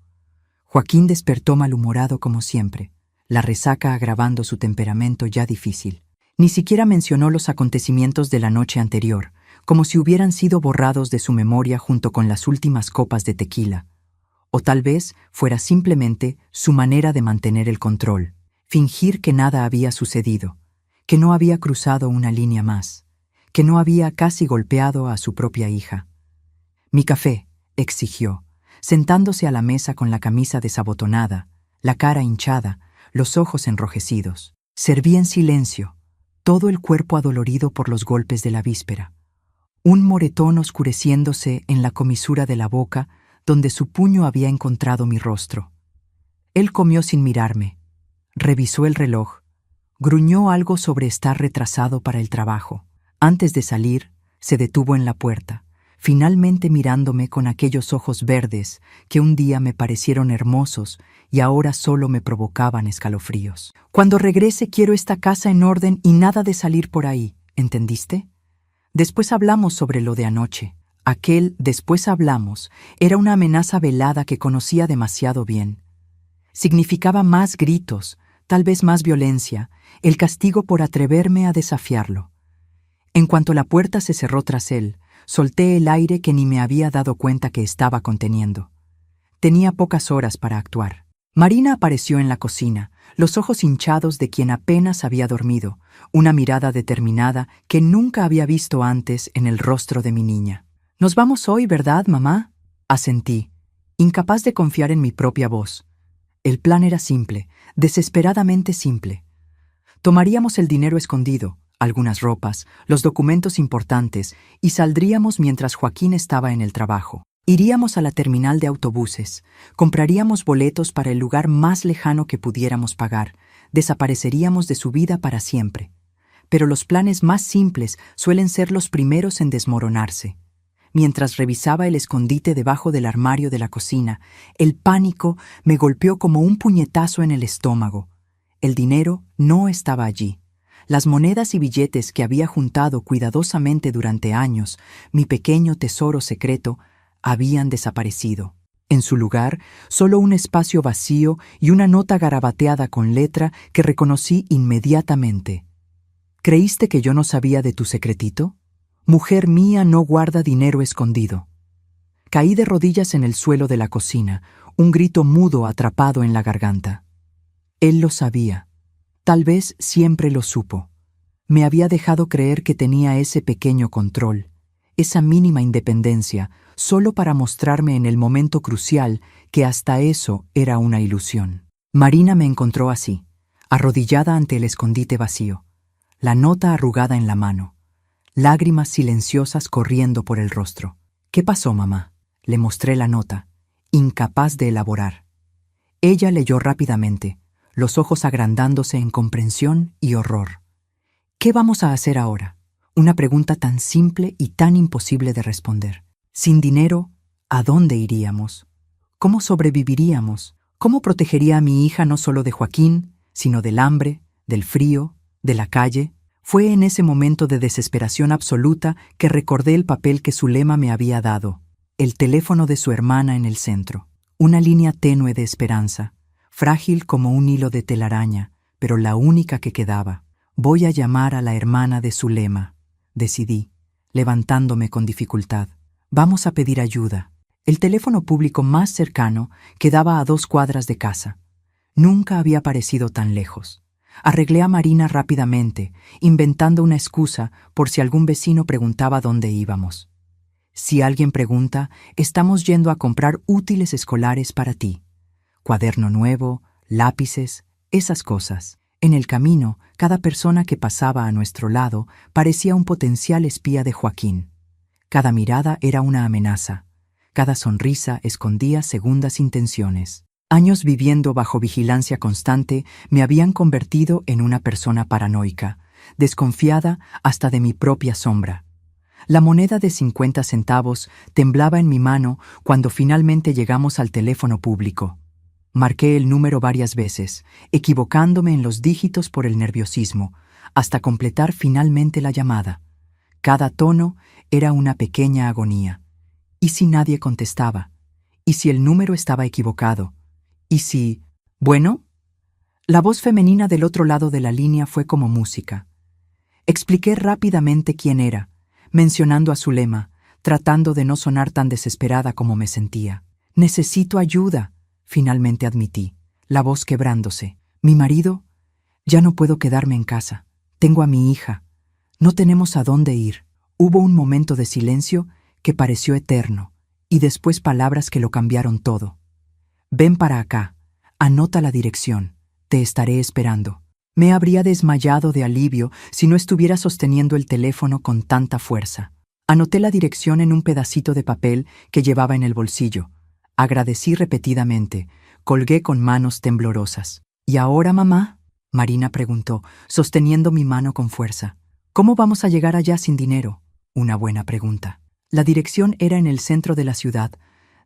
Joaquín despertó malhumorado como siempre, la resaca agravando su temperamento ya difícil. Ni siquiera mencionó los acontecimientos de la noche anterior, como si hubieran sido borrados de su memoria junto con las últimas copas de tequila. O tal vez fuera simplemente su manera de mantener el control. Fingir que nada había sucedido, que no había cruzado una línea más, que no había casi golpeado a su propia hija. «Mi café», exigió, sentándose a la mesa con la camisa desabotonada, la cara hinchada, los ojos enrojecidos. Serví en silencio, todo el cuerpo adolorido por los golpes de la víspera. Un moretón oscureciéndose en la comisura de la boca donde su puño había encontrado mi rostro. Él comió sin mirarme, revisó el reloj, gruñó algo sobre estar retrasado para el trabajo. Antes de salir, se detuvo en la puerta, finalmente mirándome con aquellos ojos verdes que un día me parecieron hermosos y ahora solo me provocaban escalofríos. «Cuando regrese quiero esta casa en orden y nada de salir por ahí, ¿entendiste? Después hablamos sobre lo de anoche». Aquel «después hablamos» era una amenaza velada que conocía demasiado bien. Significaba más gritos, tal vez más violencia, el castigo por atreverme a desafiarlo. En cuanto la puerta se cerró tras él, solté el aire que ni me había dado cuenta que estaba conteniendo. Tenía pocas horas para actuar. Marina apareció en la cocina, los ojos hinchados de quien apenas había dormido, una mirada determinada que nunca había visto antes en el rostro de mi niña. «Nos vamos hoy, ¿verdad, mamá?», asentí, incapaz de confiar en mi propia voz. El plan era simple, desesperadamente simple. Tomaríamos el dinero escondido, algunas ropas, los documentos importantes y saldríamos mientras Joaquín estaba en el trabajo. Iríamos a la terminal de autobuses, compraríamos boletos para el lugar más lejano que pudiéramos pagar, desapareceríamos de su vida para siempre. Pero los planes más simples suelen ser los primeros en desmoronarse. Mientras revisaba el escondite debajo del armario de la cocina, el pánico me golpeó como un puñetazo en el estómago. El dinero no estaba allí. Las monedas y billetes que había juntado cuidadosamente durante años, mi pequeño tesoro secreto, habían desaparecido. En su lugar, solo un espacio vacío y una nota garabateada con letra que reconocí inmediatamente. «¿Creíste que yo no sabía de tu secretito? Mujer mía no guarda dinero escondido». Caí de rodillas en el suelo de la cocina, un grito mudo atrapado en la garganta. Él lo sabía. Tal vez siempre lo supo. Me había dejado creer que tenía ese pequeño control, esa mínima independencia, solo para mostrarme en el momento crucial que hasta eso era una ilusión. Marina me encontró así, arrodillada ante el escondite vacío, la nota arrugada en la mano, lágrimas silenciosas corriendo por el rostro. «¿Qué pasó, mamá?», le mostré la nota, incapaz de elaborar. Ella leyó rápidamente, los ojos agrandándose en comprensión y horror. «¿Qué vamos a hacer ahora?», una pregunta tan simple y tan imposible de responder. Sin dinero, ¿a dónde iríamos? ¿Cómo sobreviviríamos? ¿Cómo protegería a mi hija no solo de Joaquín, sino del hambre, del frío, de la calle? Fue en ese momento de desesperación absoluta que recordé el papel que Zulema me había dado, el teléfono de su hermana en el centro, una línea tenue de esperanza, frágil como un hilo de telaraña, pero la única que quedaba. «Voy a llamar a la hermana de Zulema», decidí, levantándome con dificultad. «Vamos a pedir ayuda». El teléfono público más cercano quedaba a 2 cuadras de casa. Nunca había parecido tan lejos. Arreglé a Marina rápidamente, inventando una excusa por si algún vecino preguntaba dónde íbamos. «Si alguien pregunta, estamos yendo a comprar útiles escolares para ti. Cuaderno nuevo, lápices, esas cosas». En el camino, cada persona que pasaba a nuestro lado parecía un potencial espía de Joaquín. Cada mirada era una amenaza. Cada sonrisa escondía segundas intenciones. Años viviendo bajo vigilancia constante me habían convertido en una persona paranoica, desconfiada hasta de mi propia sombra. La moneda de 50 centavos temblaba en mi mano cuando finalmente llegamos al teléfono público. Marqué el número varias veces, equivocándome en los dígitos por el nerviosismo, hasta completar finalmente la llamada. Cada tono era una pequeña agonía. ¿Y si nadie contestaba? ¿Y si el número estaba equivocado? ¿Y si... bueno? La voz femenina del otro lado de la línea fue como música. Expliqué rápidamente quién era, mencionando a Zulema, tratando de no sonar tan desesperada como me sentía. «Necesito ayuda», finalmente admití, la voz quebrándose. «Mi marido Ya no puedo quedarme en casa. Tengo a mi hija. No tenemos a dónde ir. Hubo un momento de silencio que pareció eterno, y después palabras que lo cambiaron todo. Ven para acá. Anota la dirección. Te estaré esperando. Me habría desmayado de alivio si no estuviera sosteniendo el teléfono con tanta fuerza. Anoté la dirección en un pedacito de papel que llevaba en el bolsillo. Agradecí repetidamente. Colgué con manos temblorosas. ¿Y ahora, mamá?, Marina preguntó, sosteniendo mi mano con fuerza. ¿Cómo vamos a llegar allá sin dinero? Una buena pregunta. La dirección era en el centro de la ciudad,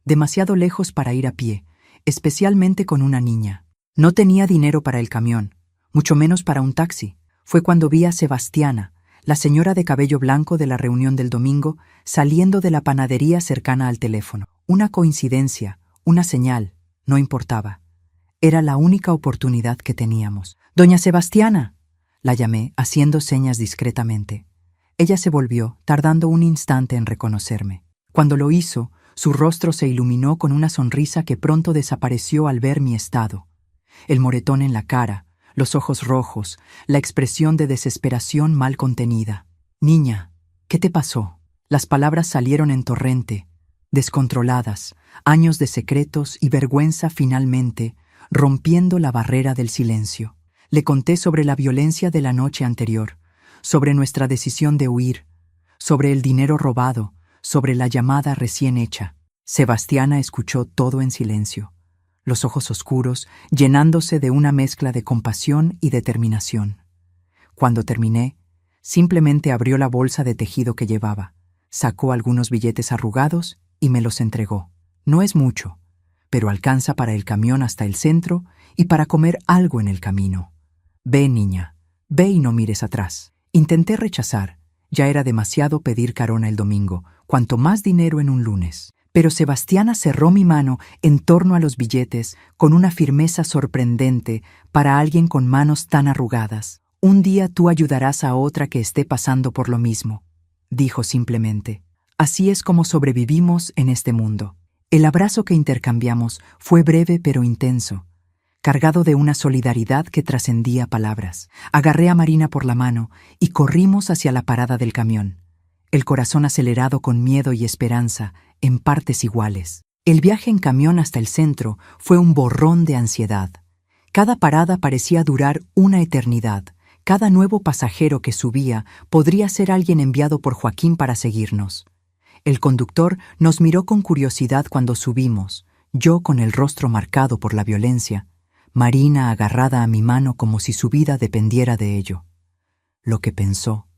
demasiado lejos para ir a pie, especialmente con una niña. No tenía dinero para el camión, mucho menos para un taxi. Fue cuando vi a Sebastiana, la señora de cabello blanco de la reunión del domingo, saliendo de la panadería cercana al teléfono. Una coincidencia, una señal, no importaba. Era la única oportunidad que teníamos. «Doña Sebastiana», la llamé, haciendo señas discretamente. Ella se volvió, tardando un instante en reconocerme. Cuando lo hizo, su rostro se iluminó con una sonrisa que pronto desapareció al ver mi estado. El moretón en la cara, los ojos rojos, la expresión de desesperación mal contenida. «Niña, ¿qué te pasó?». Las palabras salieron en torrente, descontroladas, años de secretos y vergüenza finalmente, rompiendo la barrera del silencio. Le conté sobre la violencia de la noche anterior, sobre nuestra decisión de huir, sobre el dinero robado, sobre la llamada recién hecha. Sebastiana escuchó todo en silencio, los ojos oscuros llenándose de una mezcla de compasión y determinación. Cuando terminé, simplemente abrió la bolsa de tejido que llevaba, sacó algunos billetes arrugados y me los entregó. No es mucho, pero alcanza para el camión hasta el centro y para comer algo en el camino. Ve, niña, ve y no mires atrás. Intenté rechazar. Ya era demasiado pedir carona el domingo, cuanto más dinero en un lunes. Pero Sebastiana cerró mi mano en torno a los billetes con una firmeza sorprendente para alguien con manos tan arrugadas. «Un día tú ayudarás a otra que esté pasando por lo mismo», dijo simplemente. Así es como sobrevivimos en este mundo. El abrazo que intercambiamos fue breve pero intenso, cargado de una solidaridad que trascendía palabras. Agarré a Marina por la mano y corrimos hacia la parada del camión, el corazón acelerado con miedo y esperanza, en partes iguales. El viaje en camión hasta el centro fue un borrón de ansiedad. Cada parada parecía durar una eternidad. Cada nuevo pasajero que subía podría ser alguien enviado por Joaquín para seguirnos. El conductor nos miró con curiosidad cuando subimos, yo con el rostro marcado por la violencia, Marina agarrada a mi mano como si su vida dependiera de ello. Lo que pensó,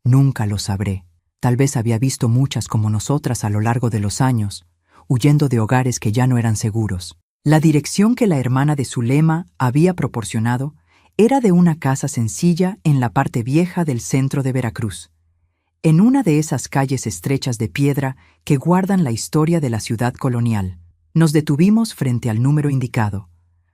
nunca lo sabré. Tal vez había visto muchas como nosotras a lo largo de los años, huyendo de hogares que ya no eran seguros. La dirección que la hermana de Zulema había proporcionado era de una casa sencilla en la parte vieja del centro de Veracruz, en una de esas calles estrechas de piedra que guardan la historia de la ciudad colonial. Nos detuvimos frente al número indicado,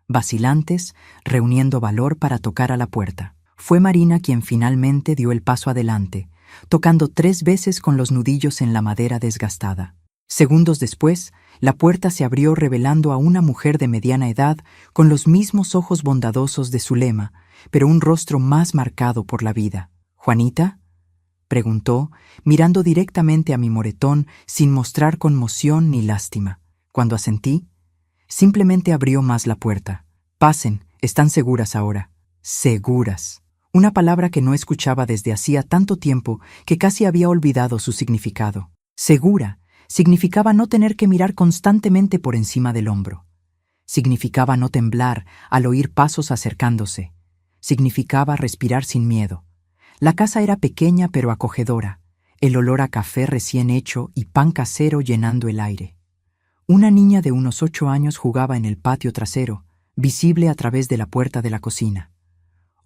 vacilantes, reuniendo valor para tocar a la puerta. Fue Marina quien finalmente dio el paso adelante, tocando 3 veces con los nudillos en la madera desgastada. Segundos después, la puerta se abrió revelando a una mujer de mediana edad con los mismos ojos bondadosos de Zulema, pero un rostro más marcado por la vida. «¿Juanita?», preguntó, mirando directamente a mi moretón sin mostrar conmoción ni lástima. Cuando asentí, simplemente abrió más la puerta. «Pasen, están seguras ahora». «Seguras». Una palabra que no escuchaba desde hacía tanto tiempo que casi había olvidado su significado. Segura significaba no tener que mirar constantemente por encima del hombro. Significaba no temblar al oír pasos acercándose. Significaba respirar sin miedo. La casa era pequeña pero acogedora, el olor a café recién hecho y pan casero llenando el aire. Una niña de unos 8 años jugaba en el patio trasero, visible a través de la puerta de la cocina.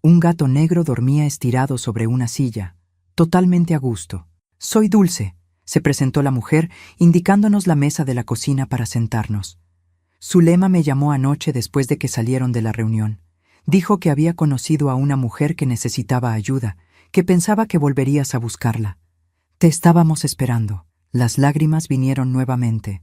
Un gato negro dormía estirado sobre una silla, totalmente a gusto. «Soy Dulce», se presentó la mujer, indicándonos la mesa de la cocina para sentarnos. Zulema me llamó anoche después de que salieron de la reunión. Dijo que había conocido a una mujer que necesitaba ayuda, que pensaba que volverías a buscarla. Te estábamos esperando. Las lágrimas vinieron nuevamente,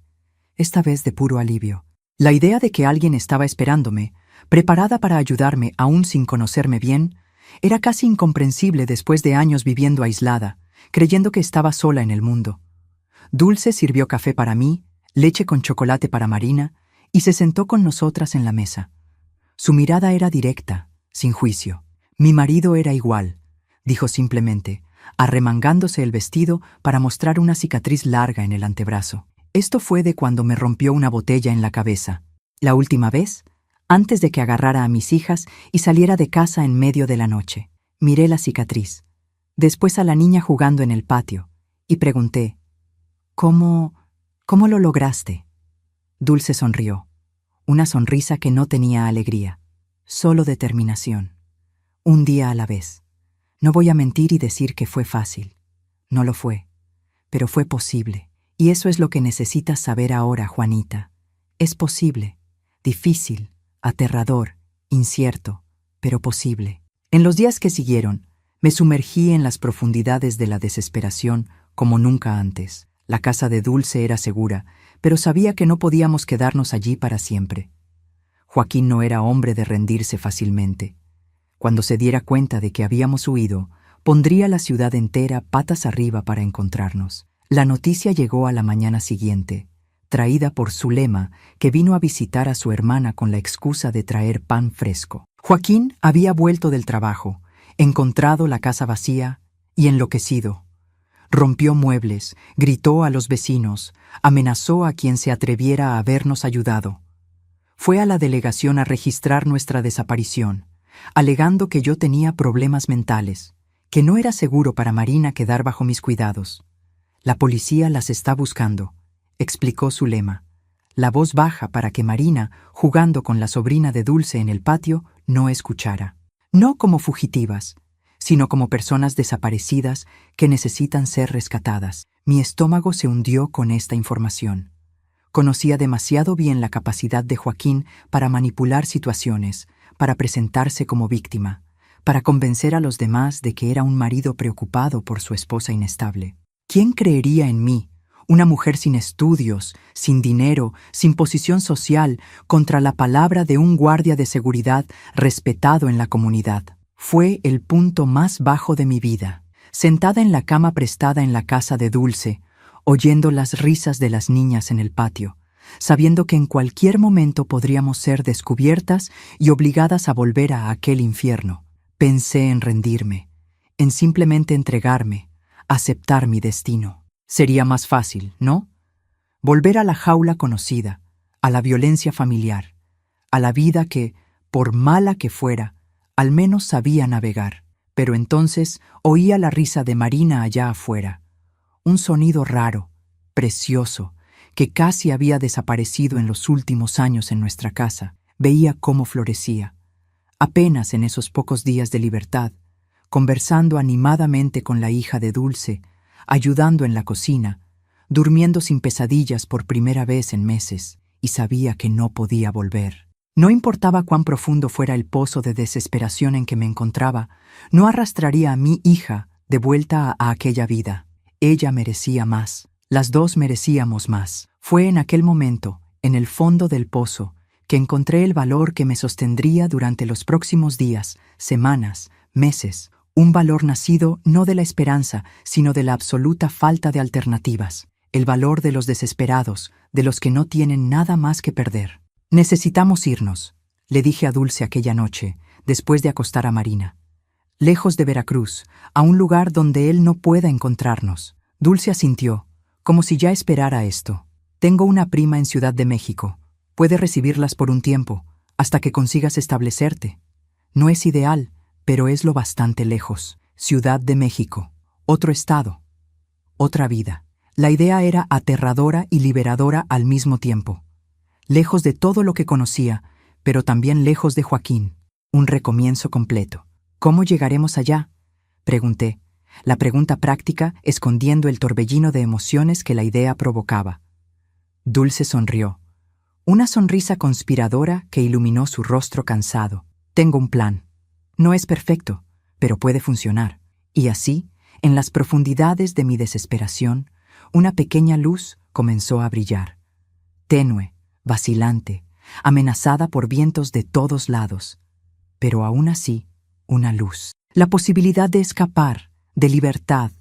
esta vez de puro alivio. La idea de que alguien estaba esperándome preparada para ayudarme aún sin conocerme bien, era casi incomprensible después de años viviendo aislada, creyendo que estaba sola en el mundo. Dulce sirvió café para mí, leche con chocolate para Marina, y se sentó con nosotras en la mesa. Su mirada era directa, sin juicio. Mi marido era igual, dijo simplemente, arremangándose el vestido para mostrar una cicatriz larga en el antebrazo. Esto fue de cuando me rompió una botella en la cabeza. La última vez, antes de que agarrara a mis hijas y saliera de casa en medio de la noche. Miré la cicatriz, después a la niña jugando en el patio, y pregunté, ¿Cómo lo lograste? Dulce sonrió, una sonrisa que no tenía alegría, solo determinación. Un día a la vez. No voy a mentir y decir que fue fácil. No lo fue, pero fue posible. Y eso es lo que necesitas saber ahora, Juanita. Es posible, difícil, aterrador, incierto, pero posible. En los días que siguieron, me sumergí en las profundidades de la desesperación como nunca antes. La casa de Dulce era segura, pero sabía que no podíamos quedarnos allí para siempre. Joaquín no era hombre de rendirse fácilmente. Cuando se diera cuenta de que habíamos huido, pondría la ciudad entera patas arriba para encontrarnos. La noticia llegó a la mañana siguiente, traída por Zulema, que vino a visitar a su hermana con la excusa de traer pan fresco. Joaquín había vuelto del trabajo, encontrado la casa vacía y enloquecido. Rompió muebles, gritó a los vecinos, amenazó a quien se atreviera a habernos ayudado. Fue a la delegación a registrar nuestra desaparición, alegando que yo tenía problemas mentales, que no era seguro para Marina quedar bajo mis cuidados. La policía las está buscando, explicó Zulema, la voz baja para que Marina, jugando con la sobrina de Dulce en el patio, no escuchara. No como fugitivas, sino como personas desaparecidas que necesitan ser rescatadas. Mi estómago se hundió con esta información. Conocía demasiado bien la capacidad de Joaquín para manipular situaciones, para presentarse como víctima, para convencer a los demás de que era un marido preocupado por su esposa inestable. ¿Quién creería en mí, una mujer sin estudios, sin dinero, sin posición social, contra la palabra de un guardia de seguridad respetado en la comunidad? Fue el punto más bajo de mi vida, sentada en la cama prestada en la casa de Dulce, oyendo las risas de las niñas en el patio, sabiendo que en cualquier momento podríamos ser descubiertas y obligadas a volver a aquel infierno. Pensé en rendirme, en simplemente entregarme, aceptar mi destino. Sería más fácil, ¿no? Volver a la jaula conocida, a la violencia familiar, a la vida que, por mala que fuera, al menos sabía navegar. Pero entonces oía la risa de Marina allá afuera, un sonido raro, precioso, que casi había desaparecido en los últimos años en nuestra casa. Veía cómo florecía, apenas en esos pocos días de libertad, conversando animadamente con la hija de Dulce, ayudando en la cocina, durmiendo sin pesadillas por primera vez en meses, y sabía que no podía volver. No importaba cuán profundo fuera el pozo de desesperación en que me encontraba, no arrastraría a mi hija de vuelta a aquella vida. Ella merecía más. Las dos merecíamos más. Fue en aquel momento, en el fondo del pozo, que encontré el valor que me sostendría durante los próximos días, semanas, meses, un valor nacido no de la esperanza, sino de la absoluta falta de alternativas, el valor de los desesperados, de los que no tienen nada más que perder. Necesitamos irnos, le dije a Dulce aquella noche, después de acostar a Marina. Lejos de Veracruz, a un lugar donde él no pueda encontrarnos. Dulce asintió, como si ya esperara esto. Tengo una prima en Ciudad de México. Puede recibirlas por un tiempo, hasta que consigas establecerte. No es ideal, pero es lo bastante lejos. Ciudad de México, otro estado, otra vida. La idea era aterradora y liberadora al mismo tiempo. Lejos de todo lo que conocía, pero también lejos de Joaquín. Un recomienzo completo. ¿Cómo llegaremos allá?, pregunté, la pregunta práctica escondiendo el torbellino de emociones que la idea provocaba. Dulce sonrió, una sonrisa conspiradora que iluminó su rostro cansado. Tengo un plan. No es perfecto, pero puede funcionar. Y así, en las profundidades de mi desesperación, una pequeña luz comenzó a brillar. Tenue, vacilante, amenazada por vientos de todos lados. Pero aún así, una luz. La posibilidad de escapar, de libertad,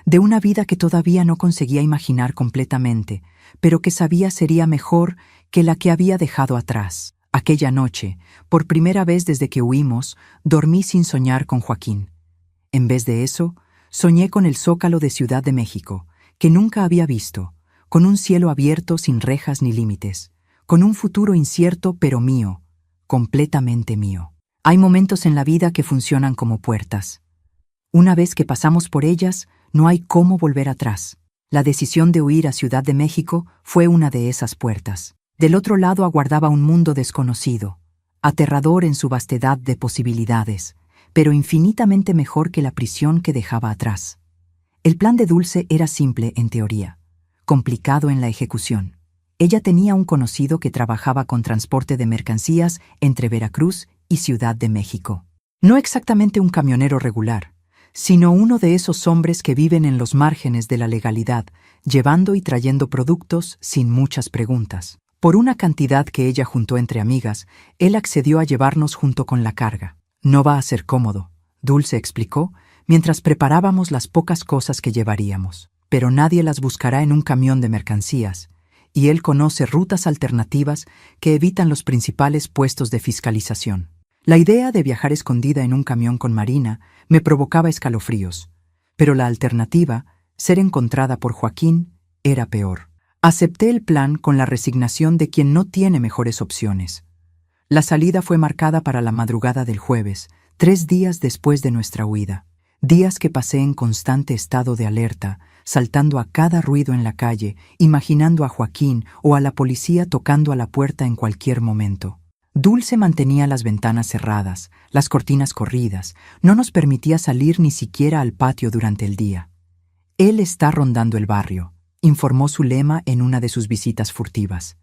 de una vida que todavía no conseguía imaginar completamente, pero que sabía sería mejor que la que había dejado atrás. Aquella noche, por primera vez desde que huimos, dormí sin soñar con Joaquín. En vez de eso, soñé con el Zócalo de Ciudad de México, que nunca había visto, con un cielo abierto sin rejas ni límites, con un futuro incierto pero mío, completamente mío. Hay momentos en la vida que funcionan como puertas. Una vez que pasamos por ellas, no hay cómo volver atrás. La decisión de huir a Ciudad de México fue una de esas puertas. Del otro lado aguardaba un mundo desconocido, aterrador en su vastedad de posibilidades, pero infinitamente mejor que la prisión que dejaba atrás. El plan de Dulce era simple en teoría, complicado en la ejecución. Ella tenía un conocido que trabajaba con transporte de mercancías entre Veracruz y Ciudad de México. No exactamente un camionero regular, sino uno de esos hombres que viven en los márgenes de la legalidad, llevando y trayendo productos sin muchas preguntas. Por una cantidad que ella juntó entre amigas, él accedió a llevarnos junto con la carga. No va a ser cómodo, Dulce explicó, mientras preparábamos las pocas cosas que llevaríamos. Pero nadie las buscará en un camión de mercancías, y él conoce rutas alternativas que evitan los principales puestos de fiscalización. La idea de viajar escondida en un camión con Marina me provocaba escalofríos, pero la alternativa, ser encontrada por Joaquín, era peor. Acepté el plan con la resignación de quien no tiene mejores opciones. La salida fue marcada para la madrugada del jueves, 3 días después de nuestra huida. Días que pasé en constante estado de alerta, saltando a cada ruido en la calle, imaginando a Joaquín o a la policía tocando a la puerta en cualquier momento. Dulce mantenía las ventanas cerradas, las cortinas corridas, no nos permitía salir ni siquiera al patio durante el día. Él está rondando el barrio, informó Zulema en una de sus visitas furtivas.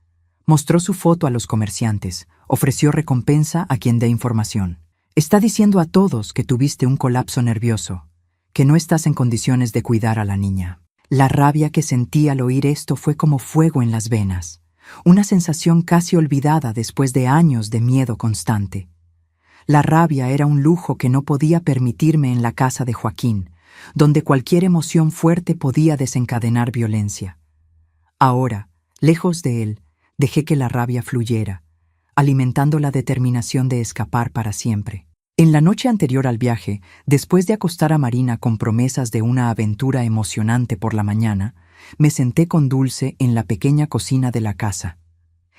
Mostró su foto a los comerciantes, ofreció recompensa a quien dé información. Está diciendo a todos que tuviste un colapso nervioso, que no estás en condiciones de cuidar a la niña. La rabia que sentí al oír esto fue como fuego en las venas, una sensación casi olvidada después de años de miedo constante. La rabia era un lujo que no podía permitirme en la casa de Joaquín, donde cualquier emoción fuerte podía desencadenar violencia. Ahora, lejos de él, dejé que la rabia fluyera, alimentando la determinación de escapar para siempre. En la noche anterior al viaje, después de acostar a Marina con promesas de una aventura emocionante por la mañana, me senté con Dulce en la pequeña cocina de la casa.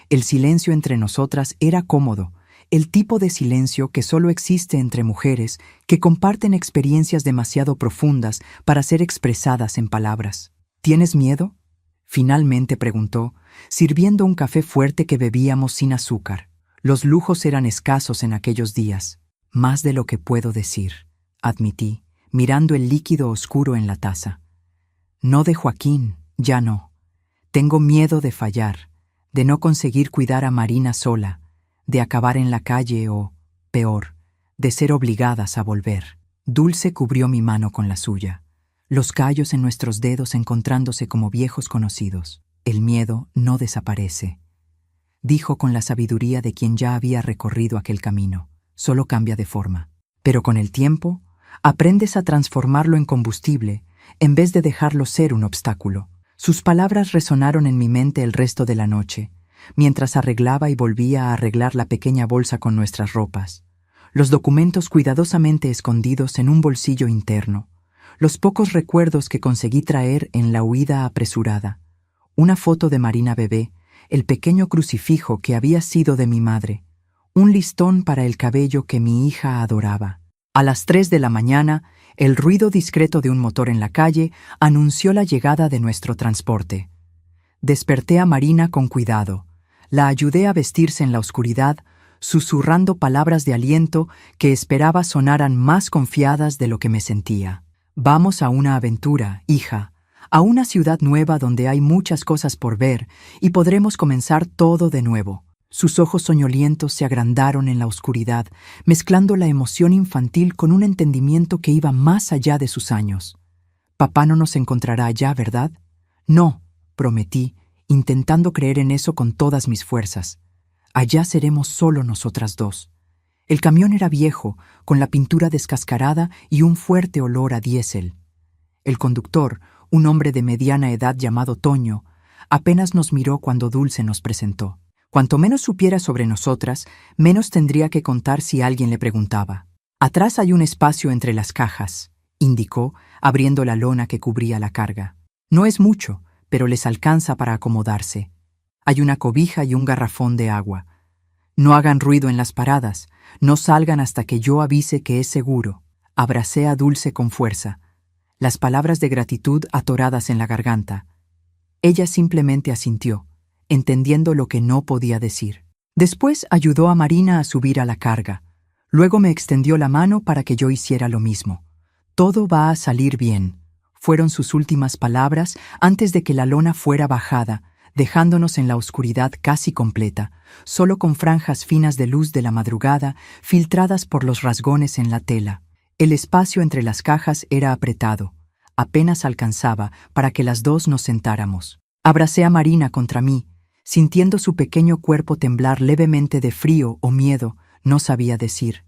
El silencio entre nosotras era cómodo, el tipo de silencio que solo existe entre mujeres que comparten experiencias demasiado profundas para ser expresadas en palabras. ¿Tienes miedo?, finalmente preguntó, sirviendo un café fuerte que bebíamos sin azúcar. Los lujos eran escasos en aquellos días. Más de lo que puedo decir, admití, mirando el líquido oscuro en la taza. No de Joaquín, ya no. Tengo miedo de fallar, de no conseguir cuidar a Marina sola, de acabar en la calle o, peor, de ser obligadas a volver. Dulce cubrió mi mano con la suya, los callos en nuestros dedos encontrándose como viejos conocidos. El miedo no desaparece, dijo con la sabiduría de quien ya había recorrido aquel camino. Solo cambia de forma. Pero con el tiempo, aprendes a transformarlo en combustible en vez de dejarlo ser un obstáculo. Sus palabras resonaron en mi mente el resto de la noche, mientras arreglaba y volvía a arreglar la pequeña bolsa con nuestras ropas, los documentos cuidadosamente escondidos en un bolsillo interno, los pocos recuerdos que conseguí traer en la huida apresurada, una foto de Marina bebé, el pequeño crucifijo que había sido de mi madre, un listón para el cabello que mi hija adoraba. A las 3 de la mañana, el ruido discreto de un motor en la calle anunció la llegada de nuestro transporte. Desperté a Marina con cuidado. La ayudé a vestirse en la oscuridad, susurrando palabras de aliento que esperaba sonaran más confiadas de lo que me sentía. Vamos a una aventura, hija, a una ciudad nueva donde hay muchas cosas por ver y podremos comenzar todo de nuevo. Sus ojos soñolientos se agrandaron en la oscuridad, mezclando la emoción infantil con un entendimiento que iba más allá de sus años. Papá no nos encontrará allá, ¿verdad? No, prometí, intentando creer en eso con todas mis fuerzas. Allá seremos solo nosotras dos. El camión era viejo, con la pintura descascarada y un fuerte olor a diésel. El conductor, un hombre de mediana edad llamado Toño, apenas nos miró cuando Dulce nos presentó. Cuanto menos supiera sobre nosotras, menos tendría que contar si alguien le preguntaba. Atrás hay un espacio entre las cajas, indicó, abriendo la lona que cubría la carga. No es mucho, pero les alcanza para acomodarse. Hay una cobija y un garrafón de agua. No hagan ruido en las paradas, no salgan hasta que yo avise que es seguro. Abracé a Dulce con fuerza, las palabras de gratitud atoradas en la garganta. Ella simplemente asintió, entendiendo lo que no podía decir. Después ayudó a Marina a subir a la carga. Luego me extendió la mano para que yo hiciera lo mismo. Todo va a salir bien, fueron sus últimas palabras antes de que la lona fuera bajada, dejándonos en la oscuridad casi completa, solo con franjas finas de luz de la madrugada filtradas por los rasgones en la tela. El espacio entre las cajas era apretado, apenas alcanzaba para que las dos nos sentáramos. Abracé a Marina contra mí, sintiendo su pequeño cuerpo temblar levemente de frío o miedo, no sabía decir.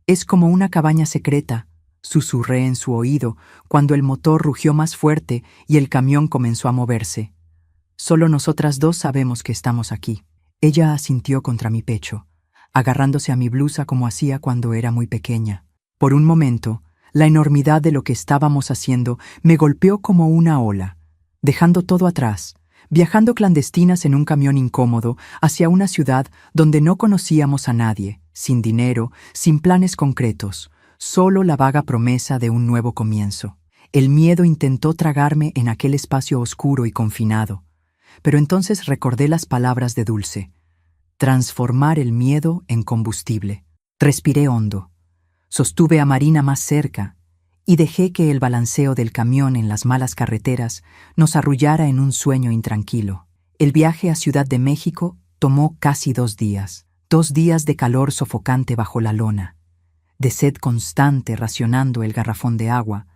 Es como una cabaña secreta, susurré en su oído cuando el motor rugió más fuerte y el camión comenzó a moverse. Solo nosotras dos sabemos que estamos aquí. Ella asintió contra mi pecho, agarrándose a mi blusa como hacía cuando era muy pequeña. Por un momento, la enormidad de lo que estábamos haciendo me golpeó como una ola, dejando todo atrás, viajando clandestinas en un camión incómodo hacia una ciudad donde no conocíamos a nadie, sin dinero, sin planes concretos, solo la vaga promesa de un nuevo comienzo. El miedo intentó tragarme en aquel espacio oscuro y confinado, pero entonces recordé las palabras de Dulce. Transformar el miedo en combustible. Respiré hondo. Sostuve a Marina más cerca y dejé que el balanceo del camión en las malas carreteras nos arrullara en un sueño intranquilo. El viaje a Ciudad de México tomó casi 2 días. 2 días de calor sofocante bajo la lona, de sed constante racionando el garrafón de agua,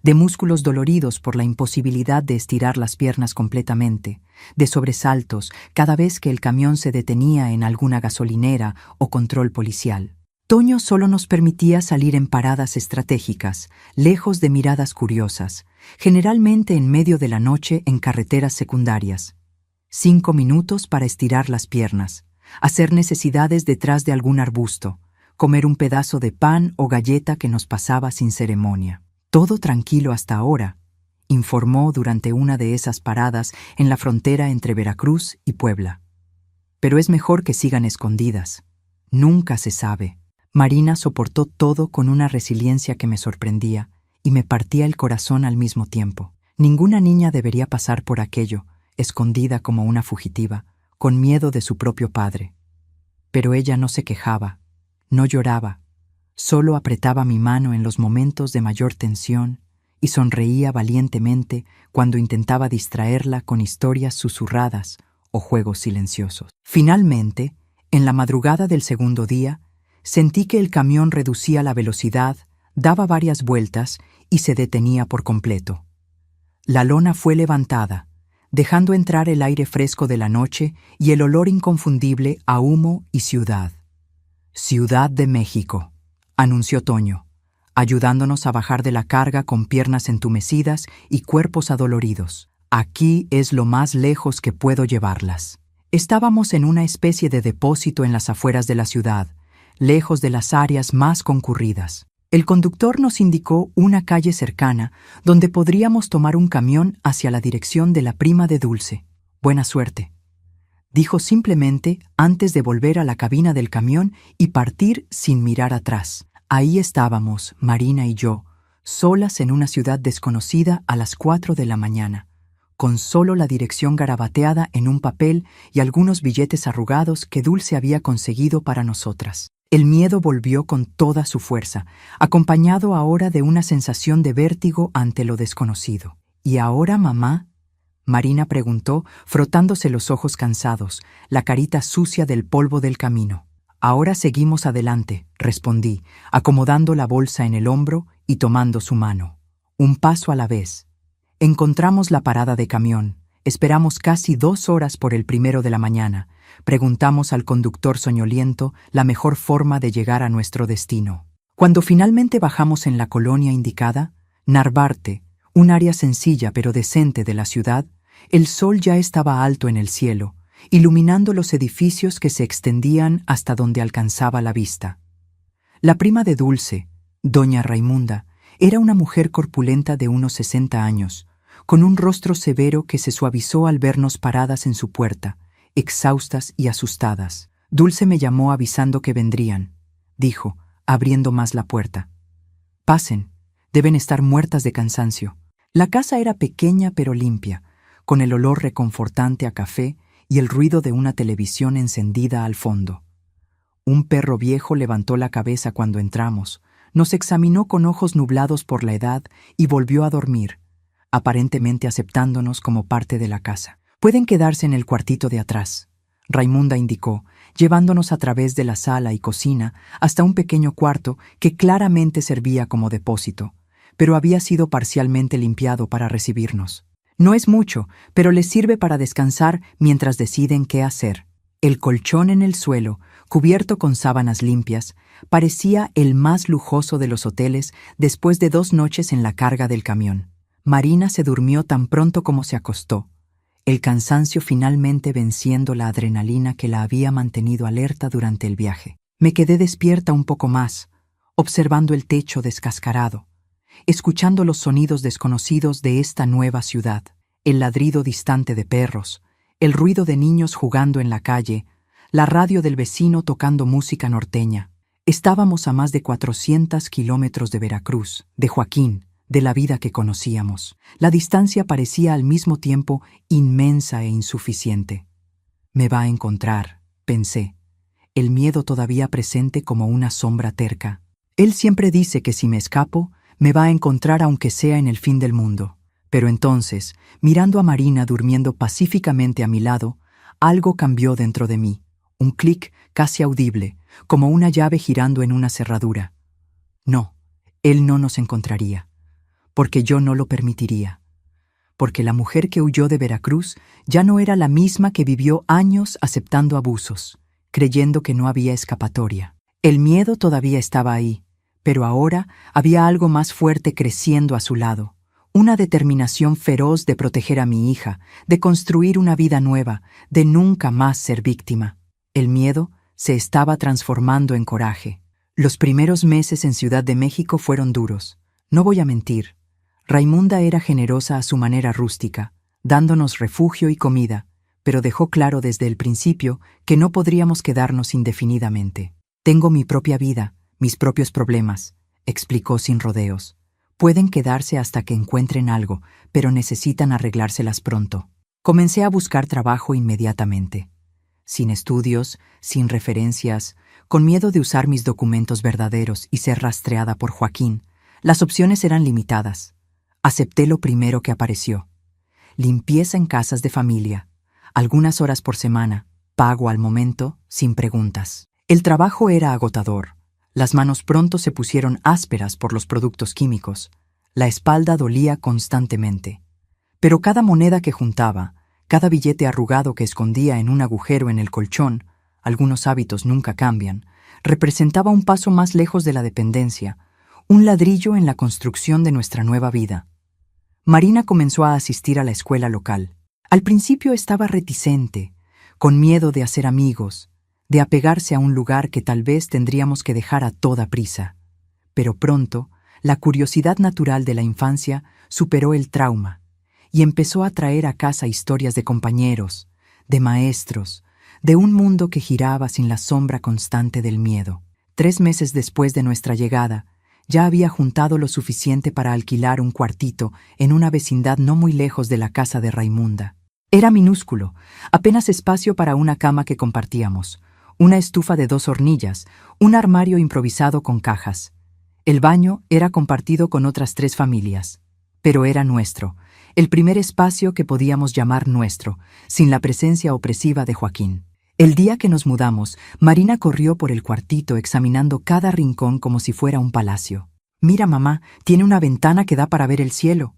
de músculos doloridos por la imposibilidad de estirar las piernas completamente, de sobresaltos cada vez que el camión se detenía en alguna gasolinera o control policial. Toño solo nos permitía salir en paradas estratégicas, lejos de miradas curiosas, generalmente en medio de la noche en carreteras secundarias. 5 minutos para estirar las piernas, hacer necesidades detrás de algún arbusto, comer un pedazo de pan o galleta que nos pasaba sin ceremonia. Todo tranquilo hasta ahora, informó durante una de esas paradas en la frontera entre Veracruz y Puebla. Pero es mejor que sigan escondidas. Nunca se sabe. Marina soportó todo con una resiliencia que me sorprendía y me partía el corazón al mismo tiempo. Ninguna niña debería pasar por aquello, escondida como una fugitiva, con miedo de su propio padre. Pero ella no se quejaba, no lloraba, solo apretaba mi mano en los momentos de mayor tensión y sonreía valientemente cuando intentaba distraerla con historias susurradas o juegos silenciosos. Finalmente, en la madrugada del segundo día, sentí que el camión reducía la velocidad, daba varias vueltas y se detenía por completo. La lona fue levantada, dejando entrar el aire fresco de la noche y el olor inconfundible a humo y ciudad. Ciudad de México, anunció Toño, ayudándonos a bajar de la carga con piernas entumecidas y cuerpos adoloridos. Aquí es lo más lejos que puedo llevarlas. Estábamos en una especie de depósito en las afueras de la ciudad, lejos de las áreas más concurridas. El conductor nos indicó una calle cercana donde podríamos tomar un camión hacia la dirección de la prima de Dulce. Buena suerte, dijo simplemente antes de volver a la cabina del camión y partir sin mirar atrás. Ahí estábamos, Marina y yo, solas en una ciudad desconocida a las 4 de la mañana, con solo la dirección garabateada en un papel y algunos billetes arrugados que Dulce había conseguido para nosotras. El miedo volvió con toda su fuerza, acompañado ahora de una sensación de vértigo ante lo desconocido. ¿Y ahora, mamá?, Marina preguntó, frotándose los ojos cansados, la carita sucia del polvo del camino. Ahora seguimos adelante, respondí, acomodando la bolsa en el hombro y tomando su mano. Un paso a la vez. Encontramos la parada de camión, Esperamos casi 2 horas por el 1 de la mañana. Preguntamos al conductor soñoliento la mejor forma de llegar a nuestro destino. Cuando finalmente bajamos en la colonia indicada, Narvarte, un área sencilla pero decente de la ciudad, el sol ya estaba alto en el cielo, iluminando los edificios que se extendían hasta donde alcanzaba la vista. La prima de Dulce, doña Raimunda, era una mujer corpulenta de unos 60 años, con un rostro severo que se suavizó al vernos paradas en su puerta, exhaustas y asustadas. Dulce me llamó avisando que vendrían, dijo, abriendo más la puerta. Pasen, deben estar muertas de cansancio. La casa era pequeña pero limpia, con el olor reconfortante a café y el ruido de una televisión encendida al fondo. Un perro viejo levantó la cabeza cuando entramos, nos examinó con ojos nublados por la edad y volvió a dormir, aparentemente aceptándonos como parte de la casa. Pueden quedarse en el cuartito de atrás, Raimunda indicó, llevándonos a través de la sala y cocina hasta un pequeño cuarto que claramente servía como depósito, pero había sido parcialmente limpiado para recibirnos. No es mucho, pero les sirve para descansar mientras deciden qué hacer. El colchón en el suelo, cubierto con sábanas limpias, parecía el más lujoso de los hoteles después de 2 noches en la carga del camión. Marina se durmió tan pronto como se acostó, el cansancio finalmente venciendo la adrenalina que la había mantenido alerta durante el viaje. Me quedé despierta un poco más, observando el techo descascarado, escuchando los sonidos desconocidos de esta nueva ciudad, el ladrido distante de perros, el ruido de niños jugando en la calle, la radio del vecino tocando música norteña. Estábamos a más de 400 kilómetros de Veracruz, de Joaquín, de la vida que conocíamos. La distancia parecía al mismo tiempo inmensa e insuficiente. Me va a encontrar, pensé, el miedo todavía presente como una sombra terca. Él siempre dice que si me escapo, me va a encontrar aunque sea en el fin del mundo. Pero entonces, mirando a Marina durmiendo pacíficamente a mi lado, algo cambió dentro de mí, un clic casi audible, como una llave girando en una cerradura. No, él no nos encontraría, porque yo no lo permitiría, porque la mujer que huyó de Veracruz ya no era la misma que vivió años aceptando abusos, creyendo que no había escapatoria. El miedo todavía estaba ahí, pero ahora había algo más fuerte creciendo a su lado. Una determinación feroz de proteger a mi hija, de construir una vida nueva, de nunca más ser víctima. El miedo se estaba transformando en coraje. Los primeros meses en Ciudad de México fueron duros. No voy a mentir. Raimunda era generosa a su manera rústica, dándonos refugio y comida, pero dejó claro desde el principio que no podríamos quedarnos indefinidamente. Tengo mi propia vida, mis propios problemas, explicó sin rodeos. Pueden quedarse hasta que encuentren algo, pero necesitan arreglárselas pronto. Comencé a buscar trabajo inmediatamente. Sin estudios, sin referencias, con miedo de usar mis documentos verdaderos y ser rastreada por Joaquín, las opciones eran limitadas. Acepté lo primero que apareció. Limpieza en casas de familia, algunas horas por semana, pago al momento, sin preguntas. El trabajo era agotador. Las manos pronto se pusieron ásperas por los productos químicos. La espalda dolía constantemente. Pero cada moneda que juntaba, cada billete arrugado que escondía en un agujero en el colchón, algunos hábitos nunca cambian, representaba un paso más lejos de la dependencia, un ladrillo en la construcción de nuestra nueva vida. Marina comenzó a asistir a la escuela local. Al principio estaba reticente, con miedo de hacer amigos, de apegarse a un lugar que tal vez tendríamos que dejar a toda prisa. Pero pronto, la curiosidad natural de la infancia superó el trauma y empezó a traer a casa historias de compañeros, de maestros, de un mundo que giraba sin la sombra constante del miedo. 3 meses después de nuestra llegada, ya había juntado lo suficiente para alquilar un cuartito en una vecindad no muy lejos de la casa de Raimunda. Era minúsculo, apenas espacio para una cama que compartíamos, una estufa de 2 hornillas, un armario improvisado con cajas. El baño era compartido con otras 3 familias, pero era nuestro, el primer espacio que podíamos llamar nuestro, sin la presencia opresiva de Joaquín. El día que nos mudamos, Marina corrió por el cuartito examinando cada rincón como si fuera un palacio. «Mira, mamá, tiene una ventana que da para ver el cielo»,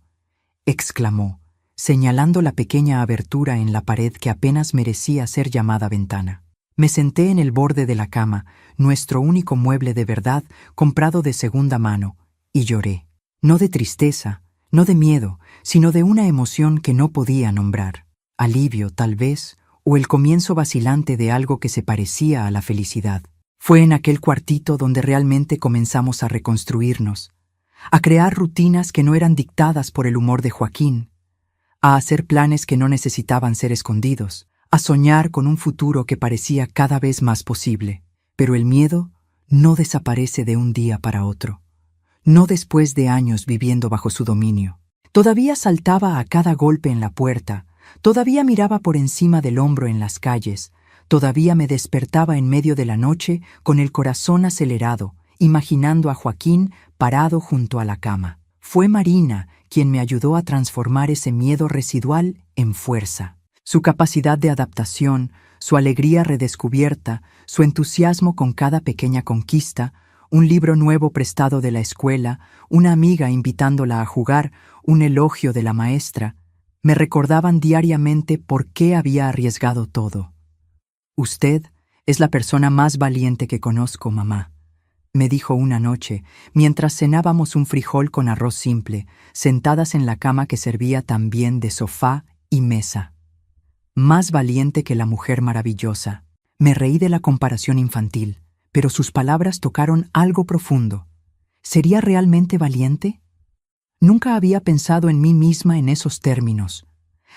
exclamó, señalando la pequeña abertura en la pared que apenas merecía ser llamada ventana. Me senté en el borde de la cama, nuestro único mueble de verdad, comprado de segunda mano, y lloré. No de tristeza, no de miedo, sino de una emoción que no podía nombrar. Alivio, tal vez, o el comienzo vacilante de algo que se parecía a la felicidad. Fue en aquel cuartito donde realmente comenzamos a reconstruirnos, a crear rutinas que no eran dictadas por el humor de Joaquín, a hacer planes que no necesitaban ser escondidos, a soñar con un futuro que parecía cada vez más posible. Pero el miedo no desaparece de un día para otro, no después de años viviendo bajo su dominio. Todavía saltaba a cada golpe en la puerta, todavía miraba por encima del hombro en las calles, todavía me despertaba en medio de la noche con el corazón acelerado, imaginando a Joaquín parado junto a la cama. Fue Marina quien me ayudó a transformar ese miedo residual en fuerza. Su capacidad de adaptación, su alegría redescubierta, su entusiasmo con cada pequeña conquista, un libro nuevo prestado de la escuela, una amiga invitándola a jugar, un elogio de la maestra, me recordaban diariamente por qué había arriesgado todo. «Usted es la persona más valiente que conozco, mamá», me dijo una noche, mientras cenábamos un frijol con arroz simple, sentadas en la cama que servía también de sofá y mesa. Más valiente que la mujer maravillosa. Me reí de la comparación infantil, pero sus palabras tocaron algo profundo. ¿Sería realmente valiente? Nunca había pensado en mí misma en esos términos.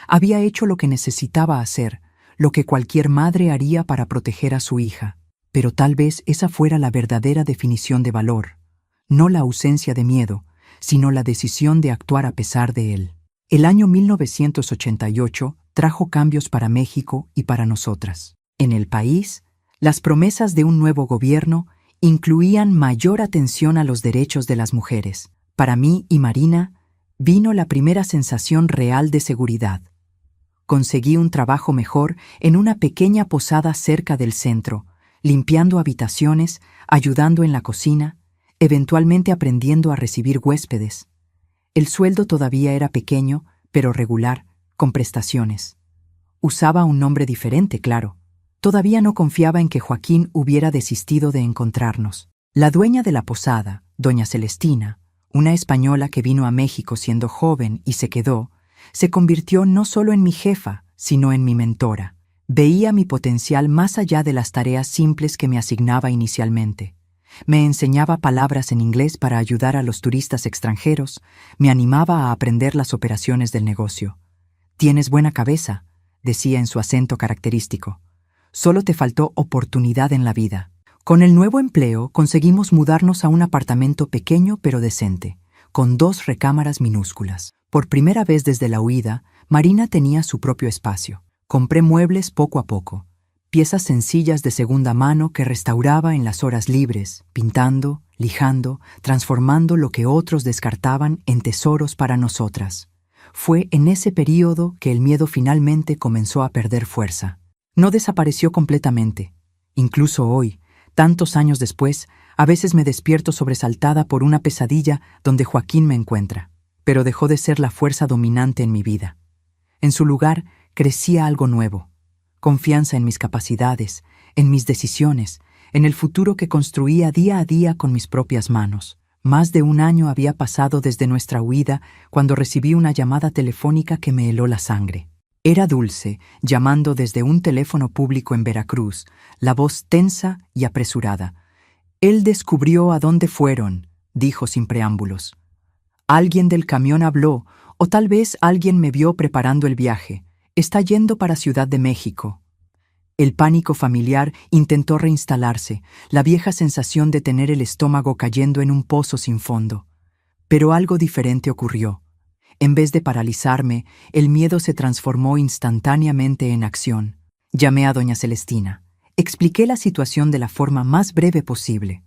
Había hecho lo que necesitaba hacer, lo que cualquier madre haría para proteger a su hija. Pero tal vez esa fuera la verdadera definición de valor, no la ausencia de miedo, sino la decisión de actuar a pesar de él. El año 1988 trajo cambios para México y para nosotras. En el país, las promesas de un nuevo gobierno incluían mayor atención a los derechos de las mujeres. Para mí y Marina, vino la primera sensación real de seguridad. Conseguí un trabajo mejor en una pequeña posada cerca del centro, limpiando habitaciones, ayudando en la cocina, eventualmente aprendiendo a recibir huéspedes. El sueldo todavía era pequeño, pero regular, con prestaciones. Usaba un nombre diferente, claro. Todavía no confiaba en que Joaquín hubiera desistido de encontrarnos. La dueña de la posada, doña Celestina, una española que vino a México siendo joven y se quedó, se convirtió no solo en mi jefa, sino en mi mentora. Veía mi potencial más allá de las tareas simples que me asignaba inicialmente. Me enseñaba palabras en inglés para ayudar a los turistas extranjeros, me animaba a aprender las operaciones del negocio. «Tienes buena cabeza», decía en su acento característico. «Solo te faltó oportunidad en la vida». Con el nuevo empleo conseguimos mudarnos a un apartamento pequeño pero decente, con 2 recámaras minúsculas. Por primera vez desde la huida, Marina tenía su propio espacio. Compré muebles poco a poco, piezas sencillas de segunda mano que restauraba en las horas libres, pintando, lijando, transformando lo que otros descartaban en tesoros para nosotras. Fue en ese período que el miedo finalmente comenzó a perder fuerza. No desapareció completamente. Incluso hoy, tantos años después, a veces me despierto sobresaltada por una pesadilla donde Joaquín me encuentra, pero dejó de ser la fuerza dominante en mi vida. En su lugar, crecía algo nuevo, confianza en mis capacidades, en mis decisiones, en el futuro que construía día a día con mis propias manos. Más de un año había pasado desde nuestra huida cuando recibí una llamada telefónica que me heló la sangre. Era Dulce, llamando desde un teléfono público en Veracruz, la voz tensa y apresurada. «Él descubrió a dónde fueron», dijo sin preámbulos. «Alguien del camión habló, o tal vez alguien me vio preparando el viaje. Está yendo para Ciudad de México». El pánico familiar intentó reinstalarse, la vieja sensación de tener el estómago cayendo en un pozo sin fondo. Pero algo diferente ocurrió. En vez de paralizarme, el miedo se transformó instantáneamente en acción. Llamé a doña Celestina. Expliqué la situación de la forma más breve posible.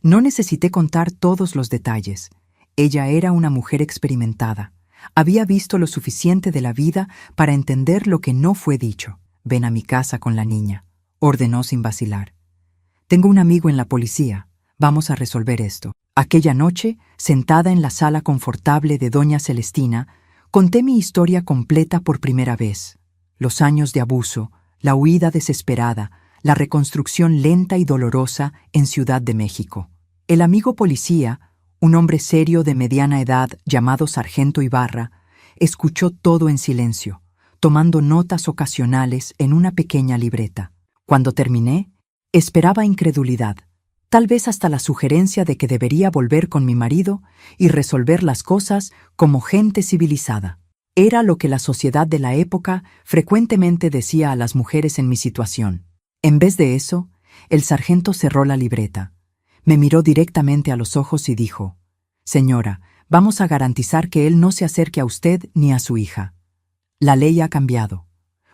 No necesité contar todos los detalles. Ella era una mujer experimentada. Había visto lo suficiente de la vida para entender lo que no fue dicho. «Ven a mi casa con la niña», ordenó sin vacilar. «Tengo un amigo en la policía. Vamos a resolver esto». Aquella noche, sentada en la sala confortable de doña Celestina, Conté mi historia completa por primera vez. Los años de abuso, la huida desesperada, la reconstrucción lenta y dolorosa en Ciudad de México. El amigo policía, un hombre serio de mediana edad llamado Sargento Ibarra, escuchó todo en silencio, tomando notas ocasionales en una pequeña libreta. Cuando terminé, esperaba incredulidad, tal vez hasta la sugerencia de que debería volver con mi marido y resolver las cosas como gente civilizada. Era lo que la sociedad de la época frecuentemente decía a las mujeres en mi situación. En vez de eso, el sargento cerró la libreta, me miró directamente a los ojos y dijo: «Señora, vamos a garantizar que él no se acerque a usted ni a su hija. La ley ha cambiado.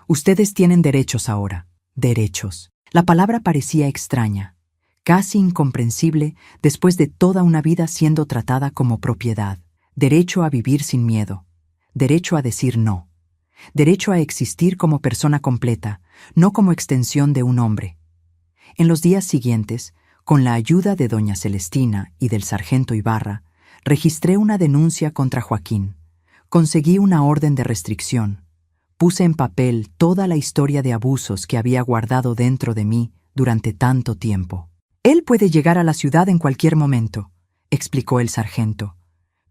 Ustedes tienen derechos ahora». Derechos. La palabra parecía extraña, casi incomprensible después de toda una vida siendo tratada como propiedad. Derecho a vivir sin miedo. Derecho a decir no. Derecho a existir como persona completa, no como extensión de un hombre. En los días siguientes, con la ayuda de doña Celestina y del sargento Ibarra, registré una denuncia contra Joaquín. Conseguí una orden de restricción. Puse en papel toda la historia de abusos que había guardado dentro de mí durante tanto tiempo. «Él puede llegar a la ciudad en cualquier momento», explicó el sargento.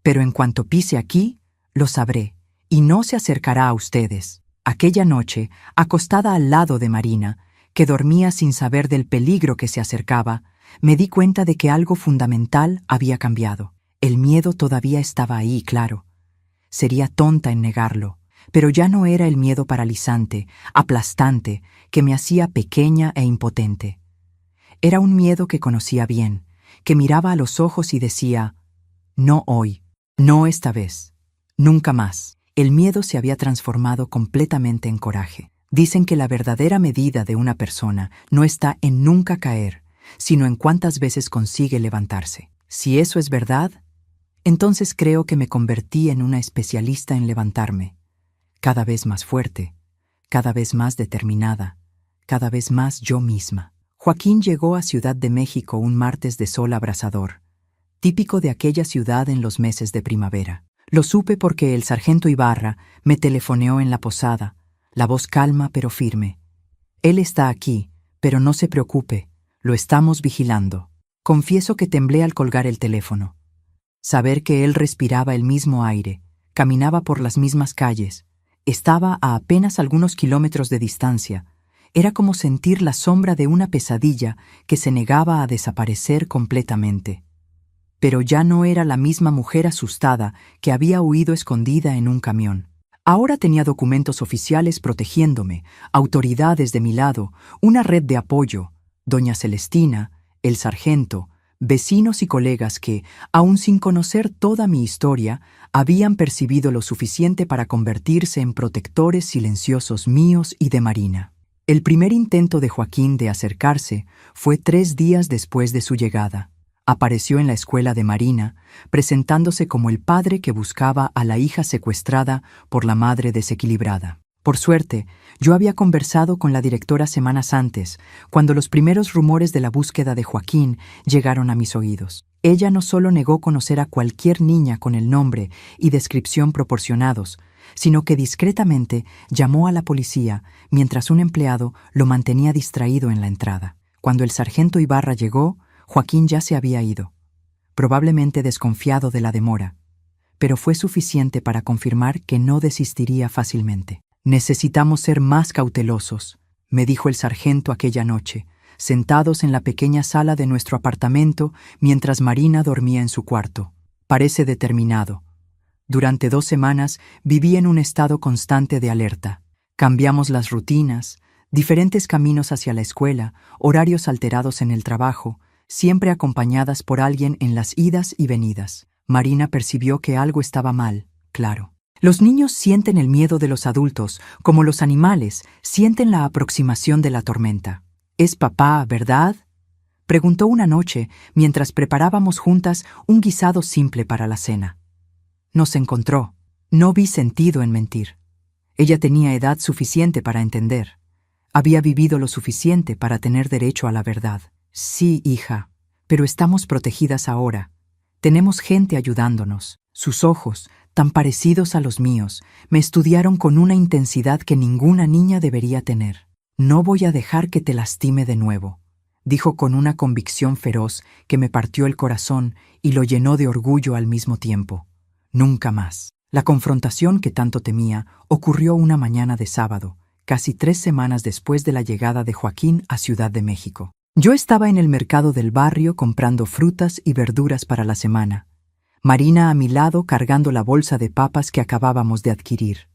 «Pero en cuanto pise aquí, lo sabré, y no se acercará a ustedes». Aquella noche, acostada al lado de Marina, que dormía sin saber del peligro que se acercaba, me di cuenta de que algo fundamental había cambiado. El miedo todavía estaba ahí, claro. Sería tonta en negarlo, pero ya no era el miedo paralizante, aplastante, que me hacía pequeña e impotente. Era un miedo que conocía bien, que miraba a los ojos y decía: «No hoy, no esta vez, nunca más». El miedo se había transformado completamente en coraje. Dicen que la verdadera medida de una persona no está en nunca caer, sino en cuántas veces consigue levantarse. Si eso es verdad, entonces creo que me convertí en una especialista en levantarme, cada vez más fuerte, cada vez más determinada, cada vez más yo misma. Joaquín llegó a Ciudad de México un martes de sol abrasador, típico de aquella ciudad en los meses de primavera. Lo supe porque el sargento Ibarra me telefoneó en la posada, la voz calma pero firme. «Él está aquí, pero no se preocupe, lo estamos vigilando». Confieso que temblé al colgar el teléfono. Saber que él respiraba el mismo aire, caminaba por las mismas calles, estaba a apenas algunos kilómetros de distancia, era como sentir la sombra de una pesadilla que se negaba a desaparecer completamente. Pero ya no era la misma mujer asustada que había huido escondida en un camión. Ahora tenía documentos oficiales protegiéndome, autoridades de mi lado, una red de apoyo, doña Celestina, el sargento, vecinos y colegas que, aun sin conocer toda mi historia, habían percibido lo suficiente para convertirse en protectores silenciosos míos y de Marina. El primer intento de Joaquín de acercarse fue 3 días después de su llegada. Apareció en la escuela de Marina, presentándose como el padre que buscaba a la hija secuestrada por la madre desequilibrada. Por suerte, yo había conversado con la directora semanas antes, cuando los primeros rumores de la búsqueda de Joaquín llegaron a mis oídos. Ella no solo negó conocer a cualquier niña con el nombre y descripción proporcionados, sino que discretamente llamó a la policía mientras un empleado lo mantenía distraído en la entrada. Cuando el sargento Ibarra llegó, Joaquín ya se había ido, probablemente desconfiado de la demora, pero fue suficiente para confirmar que no desistiría fácilmente. «Necesitamos ser más cautelosos», me dijo el sargento aquella noche, sentados en la pequeña sala de nuestro apartamento mientras Marina dormía en su cuarto. «Parece determinado. Durante 2 semanas viví en un estado constante de alerta. Cambiamos las rutinas, diferentes caminos hacia la escuela, horarios alterados en el trabajo, siempre acompañadas por alguien en las idas y venidas. Marina percibió que algo estaba mal, claro. Los niños sienten el miedo de los adultos, como los animales sienten la aproximación de la tormenta. «¿Es papá, verdad?», preguntó una noche mientras preparábamos juntas un guisado simple para la cena. Nos encontró. No vi sentido en mentir. Ella tenía edad suficiente para entender. Había vivido lo suficiente para tener derecho a la verdad. «Sí, hija, pero estamos protegidas ahora. Tenemos gente ayudándonos». Sus ojos, tan parecidos a los míos, me estudiaron con una intensidad que ninguna niña debería tener. «No voy a dejar que te lastime de nuevo», dijo con una convicción feroz que me partió el corazón y lo llenó de orgullo al mismo tiempo. Nunca más. La confrontación que tanto temía ocurrió una mañana de sábado, casi 3 semanas después de la llegada de Joaquín a Ciudad de México. Yo estaba en el mercado del barrio comprando frutas y verduras para la semana. Marina a mi lado cargando la bolsa de papas que acabábamos de adquirir.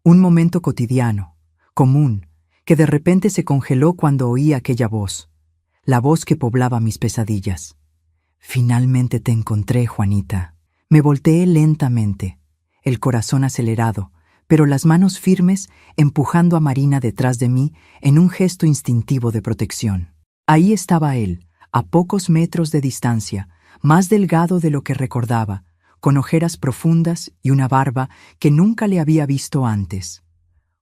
Un momento cotidiano, común, que de repente se congeló cuando oí aquella voz, la voz que poblaba mis pesadillas. «Finalmente te encontré, Juanita». Me volteé lentamente, el corazón acelerado, pero las manos firmes empujando a Marina detrás de mí en un gesto instintivo de protección. Ahí estaba él, a pocos metros de distancia, más delgado de lo que recordaba, con ojeras profundas y una barba que nunca le había visto antes.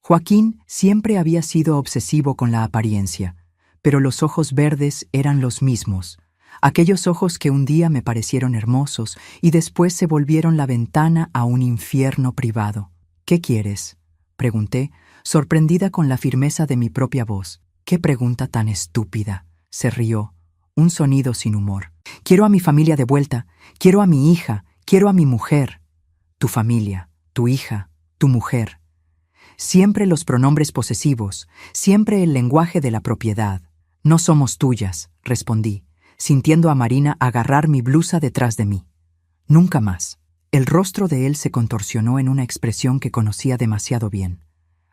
Joaquín siempre había sido obsesivo con la apariencia, pero los ojos verdes eran los mismos, aquellos ojos que un día me parecieron hermosos y después se volvieron la ventana a un infierno privado. «¿Qué quieres?», pregunté, sorprendida con la firmeza de mi propia voz. «¿Qué pregunta tan estúpida?», se rió, un sonido sin humor. «Quiero a mi familia de vuelta, quiero a mi hija, quiero a mi mujer». «Tu familia, tu hija, tu mujer». Siempre los pronombres posesivos, siempre el lenguaje de la propiedad. «No somos tuyas», respondí, sintiendo a Marina agarrar mi blusa detrás de mí. «Nunca más». El rostro de él se contorsionó en una expresión que conocía demasiado bien.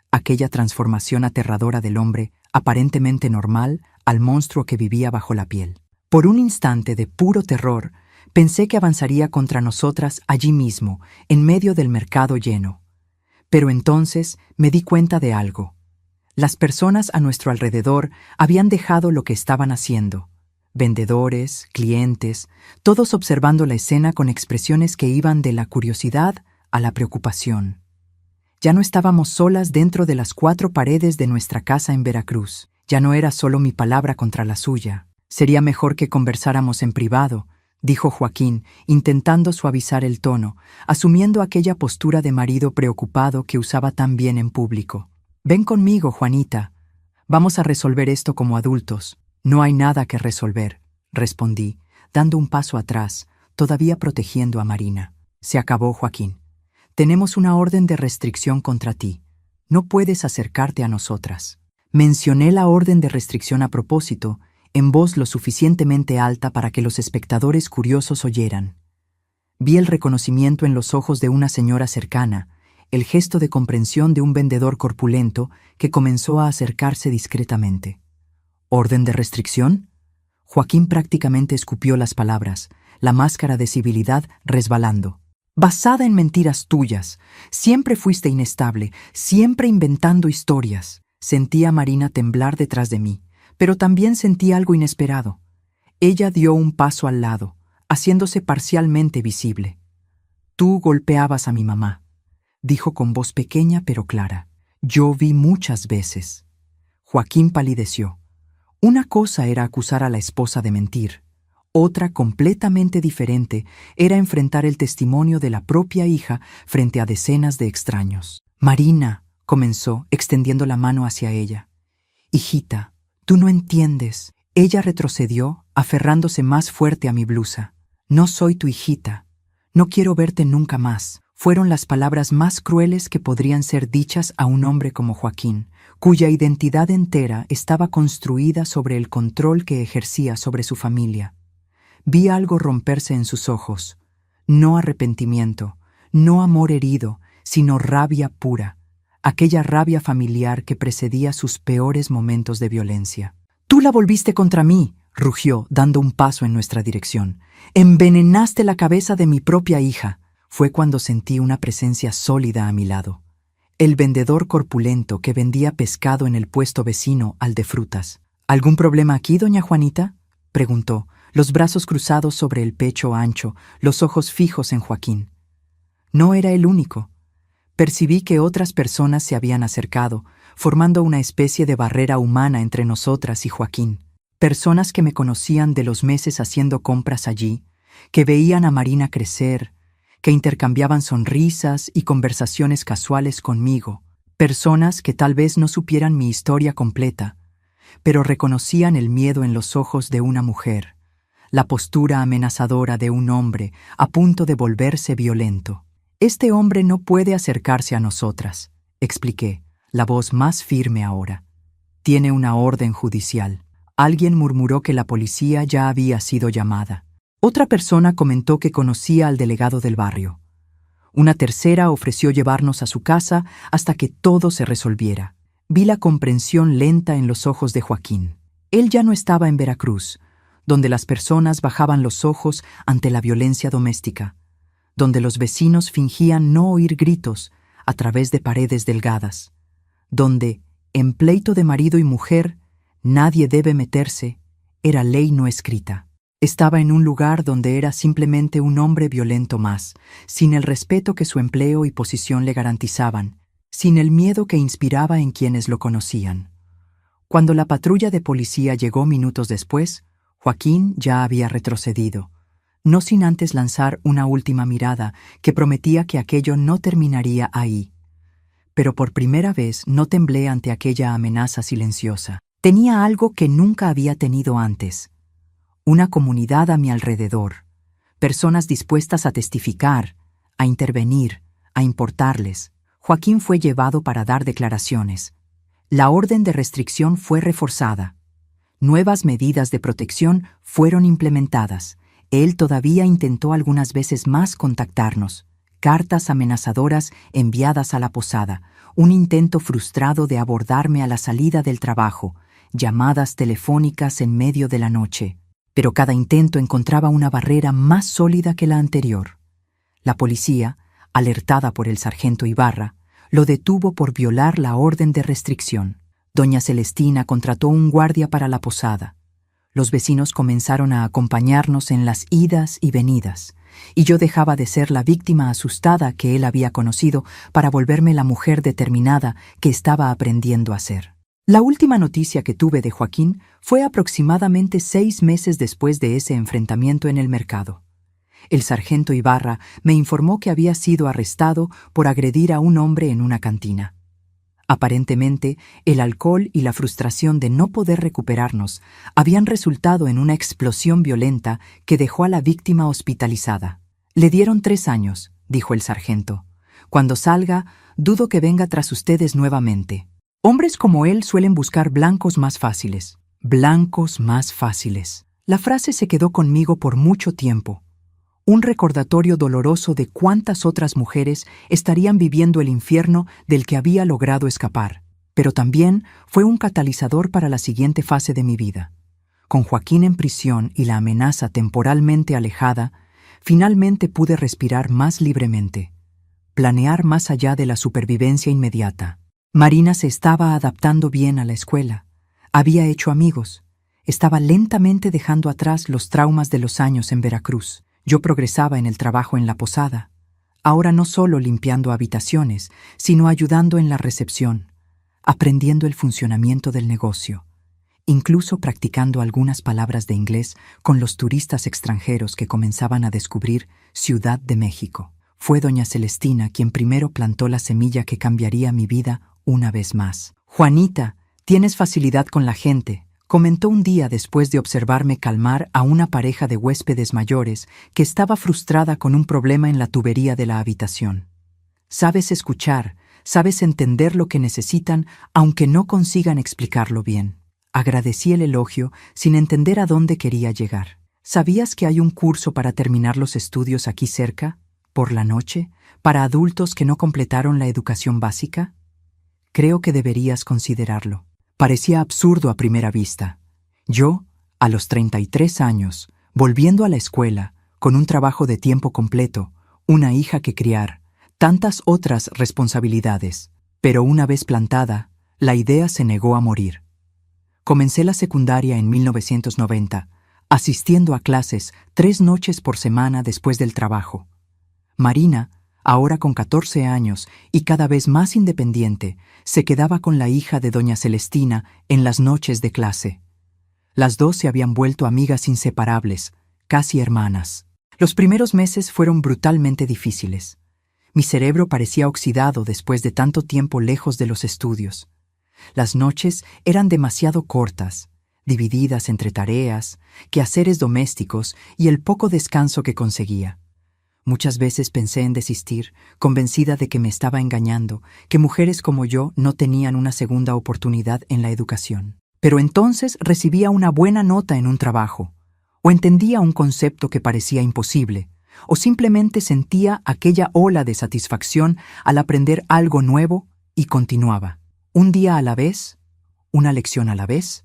Aquella transformación aterradora del hombre, aparentemente normal, al monstruo que vivía bajo la piel. Por un instante de puro terror, pensé que avanzaría contra nosotras allí mismo, en medio del mercado lleno. Pero entonces me di cuenta de algo. Las personas a nuestro alrededor habían dejado lo que estaban haciendo. Vendedores, clientes, todos observando la escena con expresiones que iban de la curiosidad a la preocupación. Ya no estábamos solas dentro de las 4 paredes de nuestra casa en Veracruz. Ya no era solo mi palabra contra la suya. «Sería mejor que conversáramos en privado», dijo Joaquín, intentando suavizar el tono, asumiendo aquella postura de marido preocupado que usaba tan bien en público. «Ven conmigo, Juanita. Vamos a resolver esto como adultos». «No hay nada que resolver», respondí, dando un paso atrás, todavía protegiendo a Marina. «Se acabó, Joaquín. Tenemos una orden de restricción contra ti. No puedes acercarte a nosotras». Mencioné la orden de restricción a propósito, en voz lo suficientemente alta para que los espectadores curiosos oyeran. Vi el reconocimiento en los ojos de una señora cercana, el gesto de comprensión de un vendedor corpulento que comenzó a acercarse discretamente. «¿Orden de restricción?». Joaquín prácticamente escupió las palabras, la máscara de civilidad resbalando. «Basada en mentiras tuyas. Siempre fuiste inestable, siempre inventando historias». Sentí a Marina temblar detrás de mí, pero también sentí algo inesperado. Ella dio un paso al lado, haciéndose parcialmente visible. «Tú golpeabas a mi mamá», dijo con voz pequeña pero clara. «Yo vi muchas veces». Joaquín palideció. Una cosa era acusar a la esposa de mentir. Otra, completamente diferente, era enfrentar el testimonio de la propia hija frente a decenas de extraños. «Marina», comenzó, extendiendo la mano hacia ella. «Hijita, tú no entiendes». Ella retrocedió, aferrándose más fuerte a mi blusa. «No soy tu hijita. No quiero verte nunca más». Fueron las palabras más crueles que podrían ser dichas a un hombre como Joaquín, cuya identidad entera estaba construida sobre el control que ejercía sobre su familia. Vi algo romperse en sus ojos. No arrepentimiento, no amor herido, sino rabia pura. Aquella rabia familiar que precedía sus peores momentos de violencia. «Tú la volviste contra mí», rugió, dando un paso en nuestra dirección. «Envenenaste la cabeza de mi propia hija». Fue cuando sentí una presencia sólida a mi lado. El vendedor corpulento que vendía pescado en el puesto vecino al de frutas. «¿Algún problema aquí, doña Juanita?», preguntó, los brazos cruzados sobre el pecho ancho, los ojos fijos en Joaquín. No era el único. Percibí que otras personas se habían acercado, formando una especie de barrera humana entre nosotras y Joaquín. Personas que me conocían de los meses haciendo compras allí, que veían a Marina crecer, que intercambiaban sonrisas y conversaciones casuales conmigo, personas que tal vez no supieran mi historia completa, pero reconocían el miedo en los ojos de una mujer, la postura amenazadora de un hombre a punto de volverse violento. Este hombre no puede acercarse a nosotras, expliqué, la voz más firme ahora. Tiene una orden judicial. Alguien murmuró que la policía ya había sido llamada. Otra persona comentó que conocía al delegado del barrio. Una tercera ofreció llevarnos a su casa hasta que todo se resolviera. Vi la comprensión lenta en los ojos de Joaquín. Él ya no estaba en Veracruz, donde las personas bajaban los ojos ante la violencia doméstica, donde los vecinos fingían no oír gritos a través de paredes delgadas, donde, en pleito de marido y mujer, nadie debe meterse, era ley no escrita. Estaba en un lugar donde era simplemente un hombre violento más, sin el respeto que su empleo y posición le garantizaban, sin el miedo que inspiraba en quienes lo conocían. Cuando la patrulla de policía llegó minutos después, Joaquín ya había retrocedido, no sin antes lanzar una última mirada que prometía que aquello no terminaría ahí. Pero por primera vez no temblé ante aquella amenaza silenciosa. Tenía algo que nunca había tenido antes. Una comunidad a mi alrededor, personas dispuestas a testificar, a intervenir, a importarles. Joaquín fue llevado para dar declaraciones. La orden de restricción fue reforzada. Nuevas medidas de protección fueron implementadas. Él todavía intentó algunas veces más contactarnos. Cartas amenazadoras enviadas a la posada, un intento frustrado de abordarme a la salida del trabajo, llamadas telefónicas en medio de la noche. Pero cada intento encontraba una barrera más sólida que la anterior. La policía, alertada por el sargento Ibarra, lo detuvo por violar la orden de restricción. Doña Celestina contrató un guardia para la posada. Los vecinos comenzaron a acompañarnos en las idas y venidas, y yo dejaba de ser la víctima asustada que él había conocido para volverme la mujer determinada que estaba aprendiendo a ser. La última noticia que tuve de Joaquín fue aproximadamente 6 meses después de ese enfrentamiento en el mercado. El sargento Ibarra me informó que había sido arrestado por agredir a un hombre en una cantina. Aparentemente, el alcohol y la frustración de no poder recuperarnos habían resultado en una explosión violenta que dejó a la víctima hospitalizada. Le dieron 3 años, dijo el sargento. Cuando salga, dudo que venga tras ustedes nuevamente. Hombres como él suelen buscar blancos más fáciles. Blancos más fáciles. La frase se quedó conmigo por mucho tiempo. Un recordatorio doloroso de cuántas otras mujeres estarían viviendo el infierno del que había logrado escapar, pero también fue un catalizador para la siguiente fase de mi vida. Con Joaquín en prisión y la amenaza temporalmente alejada, finalmente pude respirar más libremente, planear más allá de la supervivencia inmediata. Marina se estaba adaptando bien a la escuela, había hecho amigos, estaba lentamente dejando atrás los traumas de los años en Veracruz. Yo progresaba en el trabajo en la posada, ahora no solo limpiando habitaciones, sino ayudando en la recepción, aprendiendo el funcionamiento del negocio, incluso practicando algunas palabras de inglés con los turistas extranjeros que comenzaban a descubrir Ciudad de México. Fue doña Celestina quien primero plantó la semilla que cambiaría mi vida una vez más. «Juanita, tienes facilidad con la gente», comentó un día después de observarme calmar a una pareja de huéspedes mayores que estaba frustrada con un problema en la tubería de la habitación. Sabes escuchar, sabes entender lo que necesitan, aunque no consigan explicarlo bien. Agradecí el elogio sin entender a dónde quería llegar. ¿Sabías que hay un curso para terminar los estudios aquí cerca, por la noche, para adultos que no completaron la educación básica? Creo que deberías considerarlo. Parecía absurdo a primera vista. Yo, a los 33 años, volviendo a la escuela, con un trabajo de tiempo completo, una hija que criar, tantas otras responsabilidades. Pero una vez plantada, la idea se negó a morir. Comencé la secundaria en 1990, asistiendo a clases 3 noches por semana después del trabajo. Marina, ahora con 14 años y cada vez más independiente, se quedaba con la hija de doña Celestina en las noches de clase. Las dos se habían vuelto amigas inseparables, casi hermanas. Los primeros meses fueron brutalmente difíciles. Mi cerebro parecía oxidado después de tanto tiempo lejos de los estudios. Las noches eran demasiado cortas, divididas entre tareas, quehaceres domésticos y el poco descanso que conseguía. Muchas veces pensé en desistir, convencida de que me estaba engañando, que mujeres como yo no tenían una segunda oportunidad en la educación. Pero entonces recibía una buena nota en un trabajo, o entendía un concepto que parecía imposible, o simplemente sentía aquella ola de satisfacción al aprender algo nuevo y continuaba. Un día a la vez, una lección a la vez,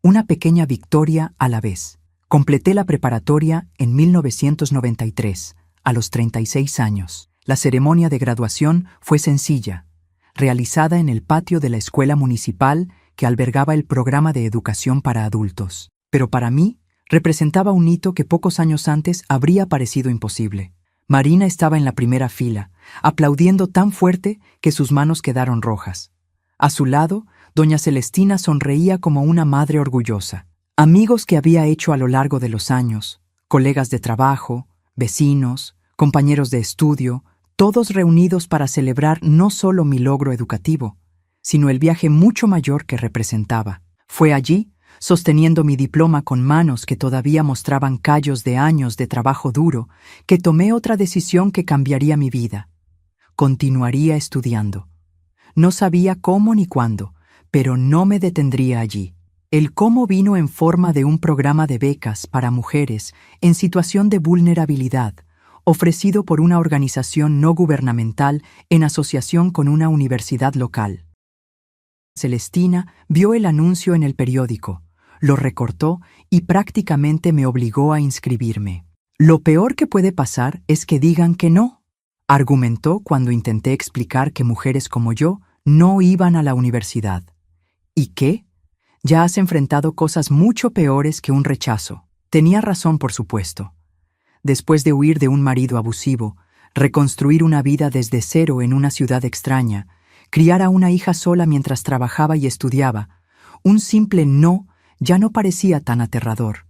una pequeña victoria a la vez. Completé la preparatoria en 1993, a los 36 años. La ceremonia de graduación fue sencilla, realizada en el patio de la escuela municipal que albergaba el programa de educación para adultos. Pero para mí, representaba un hito que pocos años antes habría parecido imposible. Marina estaba en la primera fila, aplaudiendo tan fuerte que sus manos quedaron rojas. A su lado, doña Celestina sonreía como una madre orgullosa. Amigos que había hecho a lo largo de los años, colegas de trabajo, vecinos, compañeros de estudio, todos reunidos para celebrar no solo mi logro educativo, sino el viaje mucho mayor que representaba. Fue allí, sosteniendo mi diploma con manos que todavía mostraban callos de años de trabajo duro, que tomé otra decisión que cambiaría mi vida. Continuaría estudiando. No sabía cómo ni cuándo, pero no me detendría allí. El cómo vino en forma de un programa de becas para mujeres en situación de vulnerabilidad, ofrecido por una organización no gubernamental en asociación con una universidad local. Celestina vio el anuncio en el periódico, lo recortó y prácticamente me obligó a inscribirme. Lo peor que puede pasar es que digan que no, argumentó cuando intenté explicar que mujeres como yo no iban a la universidad. ¿Y qué? Ya has enfrentado cosas mucho peores que un rechazo. Tenía razón, por supuesto. Después de huir de un marido abusivo, reconstruir una vida desde cero en una ciudad extraña, criar a una hija sola mientras trabajaba y estudiaba, un simple no ya no parecía tan aterrador.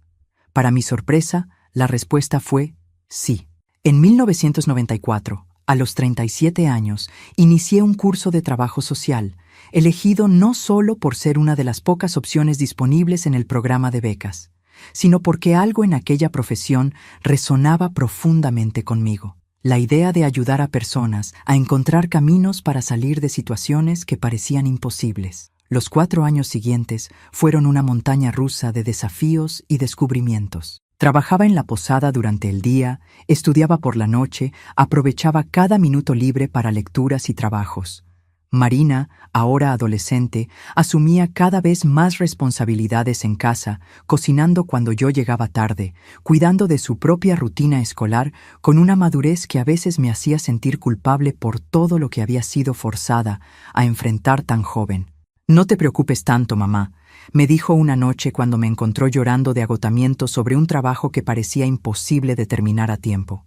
Para mi sorpresa, la respuesta fue sí. En 1994, a los 37 años, inicié un curso de trabajo social, elegido no solo por ser una de las pocas opciones disponibles en el programa de becas, sino porque algo en aquella profesión resonaba profundamente conmigo. La idea de ayudar a personas a encontrar caminos para salir de situaciones que parecían imposibles. Los 4 años siguientes fueron una montaña rusa de desafíos y descubrimientos. Trabajaba en la posada durante el día, estudiaba por la noche, aprovechaba cada minuto libre para lecturas y trabajos. Marina, ahora adolescente, asumía cada vez más responsabilidades en casa, cocinando cuando yo llegaba tarde, cuidando de su propia rutina escolar con una madurez que a veces me hacía sentir culpable por todo lo que había sido forzada a enfrentar tan joven. «No te preocupes tanto, mamá», me dijo una noche cuando me encontró llorando de agotamiento sobre un trabajo que parecía imposible de terminar a tiempo.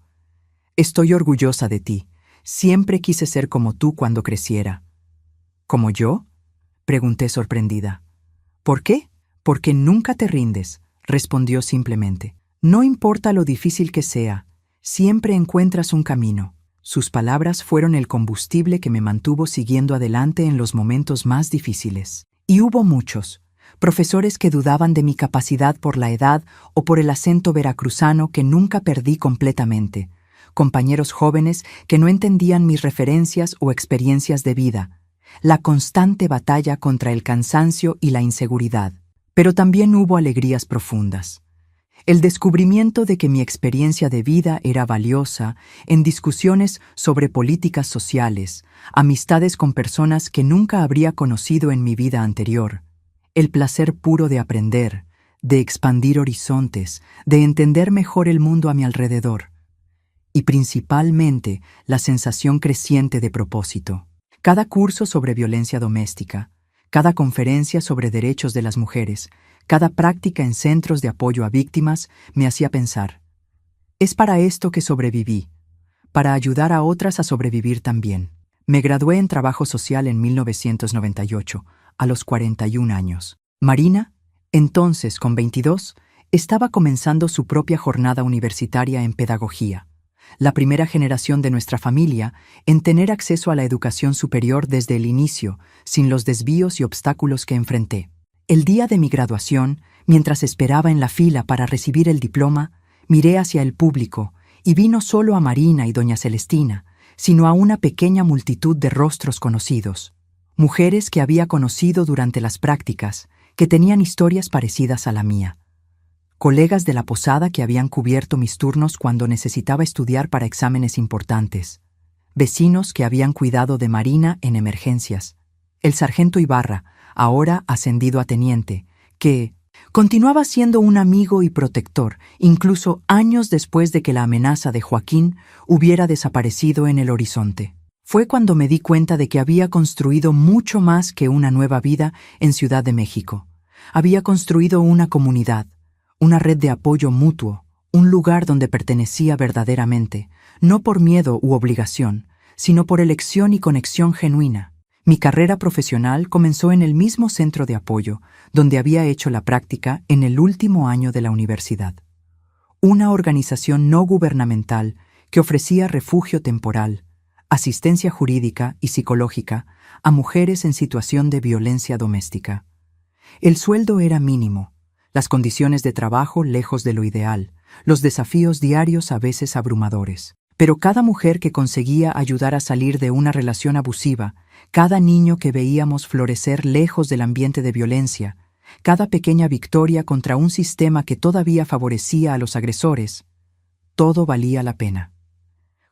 «Estoy orgullosa de ti. Siempre quise ser como tú cuando creciera». «¿Como yo?», pregunté sorprendida. «¿Por qué?». «Porque nunca te rindes», respondió simplemente. «No importa lo difícil que sea, siempre encuentras un camino». Sus palabras fueron el combustible que me mantuvo siguiendo adelante en los momentos más difíciles. Y hubo muchos. Profesores que dudaban de mi capacidad por la edad o por el acento veracruzano que nunca perdí completamente. Compañeros jóvenes que no entendían mis referencias o experiencias de vida. La constante batalla contra el cansancio y la inseguridad. Pero también hubo alegrías profundas. El descubrimiento de que mi experiencia de vida era valiosa en discusiones sobre políticas sociales, amistades con personas que nunca habría conocido en mi vida anterior. El placer puro de aprender, de expandir horizontes, de entender mejor el mundo a mi alrededor. Y principalmente la sensación creciente de propósito. Cada curso sobre violencia doméstica, cada conferencia sobre derechos de las mujeres, cada práctica en centros de apoyo a víctimas me hacía pensar, es para esto que sobreviví, para ayudar a otras a sobrevivir también. Me gradué en trabajo social en 1998, a los 41 años. Marina, entonces con 22, estaba comenzando su propia jornada universitaria en pedagogía, la primera generación de nuestra familia en tener acceso a la educación superior desde el inicio, sin los desvíos y obstáculos que enfrenté. El día de mi graduación, mientras esperaba en la fila para recibir el diploma, miré hacia el público y vi no solo a Marina y doña Celestina, sino a una pequeña multitud de rostros conocidos, mujeres que había conocido durante las prácticas, que tenían historias parecidas a la mía. Colegas de la posada que habían cubierto mis turnos cuando necesitaba estudiar para exámenes importantes, vecinos que habían cuidado de Marina en emergencias, el sargento Ibarra, ahora ascendido a teniente, que continuaba siendo un amigo y protector, incluso años después de que la amenaza de Joaquín hubiera desaparecido en el horizonte. Fue cuando me di cuenta de que había construido mucho más que una nueva vida en Ciudad de México. Había construido una comunidad, una red de apoyo mutuo, un lugar donde pertenecía verdaderamente, no por miedo u obligación, sino por elección y conexión genuina. Mi carrera profesional comenzó en el mismo centro de apoyo, donde había hecho la práctica en el último año de la universidad. Una organización no gubernamental que ofrecía refugio temporal, asistencia jurídica y psicológica a mujeres en situación de violencia doméstica. El sueldo era mínimo, las condiciones de trabajo lejos de lo ideal, los desafíos diarios a veces abrumadores. Pero cada mujer que conseguía ayudar a salir de una relación abusiva, cada niño que veíamos florecer lejos del ambiente de violencia, cada pequeña victoria contra un sistema que todavía favorecía a los agresores, todo valía la pena.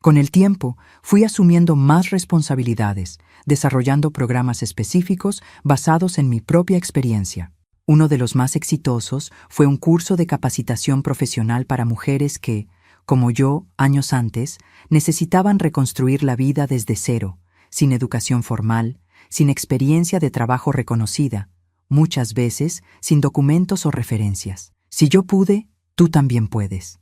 Con el tiempo, fui asumiendo más responsabilidades, desarrollando programas específicos basados en mi propia experiencia. Uno de los más exitosos fue un curso de capacitación profesional para mujeres que, como yo, años antes, necesitaban reconstruir la vida desde cero, sin educación formal, sin experiencia de trabajo reconocida, muchas veces sin documentos o referencias. Si yo pude, tú también puedes.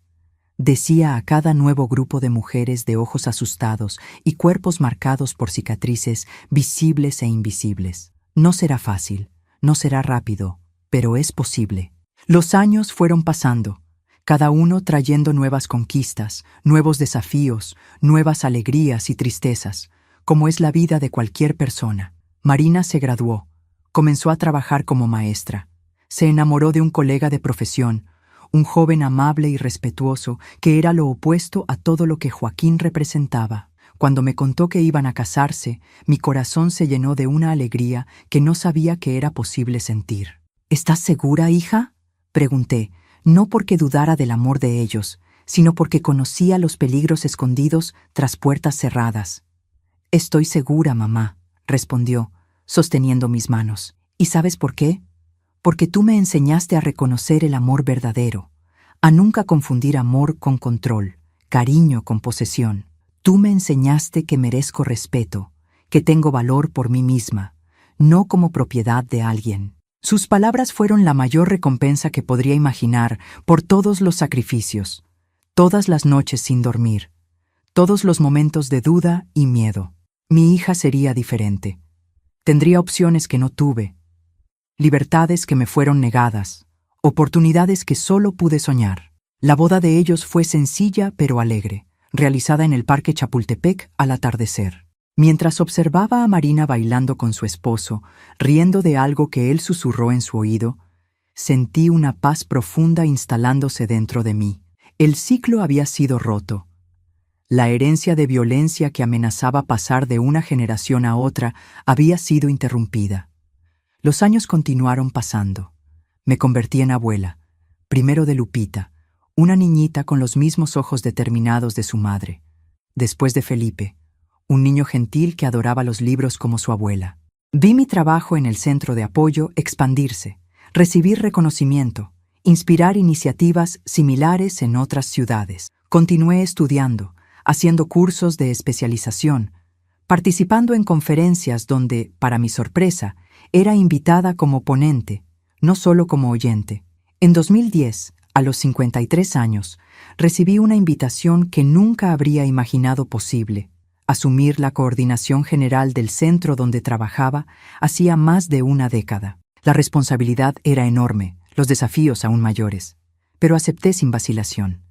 Decía a cada nuevo grupo de mujeres de ojos asustados y cuerpos marcados por cicatrices visibles e invisibles. No será fácil, no será rápido, pero es posible. Los años fueron pasando, cada uno trayendo nuevas conquistas, nuevos desafíos, nuevas alegrías y tristezas, como es la vida de cualquier persona. Marina se graduó, comenzó a trabajar como maestra, se enamoró de un colega de profesión, un joven amable y respetuoso que era lo opuesto a todo lo que Joaquín representaba. Cuando me contó que iban a casarse, mi corazón se llenó de una alegría que no sabía que era posible sentir. ¿Estás segura, hija?, pregunté, no porque dudara del amor de ellos, sino porque conocía los peligros escondidos tras puertas cerradas. Estoy segura, mamá, respondió, sosteniendo mis manos. ¿Y sabes por qué? Porque tú me enseñaste a reconocer el amor verdadero, a nunca confundir amor con control, cariño con posesión. Tú me enseñaste que merezco respeto, que tengo valor por mí misma, no como propiedad de alguien. Sus palabras fueron la mayor recompensa que podría imaginar por todos los sacrificios, todas las noches sin dormir, todos los momentos de duda y miedo. Mi hija sería diferente. Tendría opciones que no tuve, libertades que me fueron negadas, oportunidades que solo pude soñar. La boda de ellos fue sencilla pero alegre, realizada en el Parque Chapultepec al atardecer. Mientras observaba a Marina bailando con su esposo, riendo de algo que él susurró en su oído, sentí una paz profunda instalándose dentro de mí. El ciclo había sido roto. La herencia de violencia que amenazaba pasar de una generación a otra había sido interrumpida. Los años continuaron pasando. Me convertí en abuela, primero de Lupita, una niñita con los mismos ojos determinados de su madre, después de Felipe, un niño gentil que adoraba los libros como su abuela. Vi mi trabajo en el centro de apoyo expandirse, recibir reconocimiento, inspirar iniciativas similares en otras ciudades. Continué estudiando, haciendo cursos de especialización, participando en conferencias donde, para mi sorpresa, era invitada como ponente, no solo como oyente. En 2010, a los 53 años, recibí una invitación que nunca habría imaginado posible: asumir la coordinación general del centro donde trabajaba hacía más de una década. La responsabilidad era enorme, los desafíos aún mayores. pero acepté sin vacilación.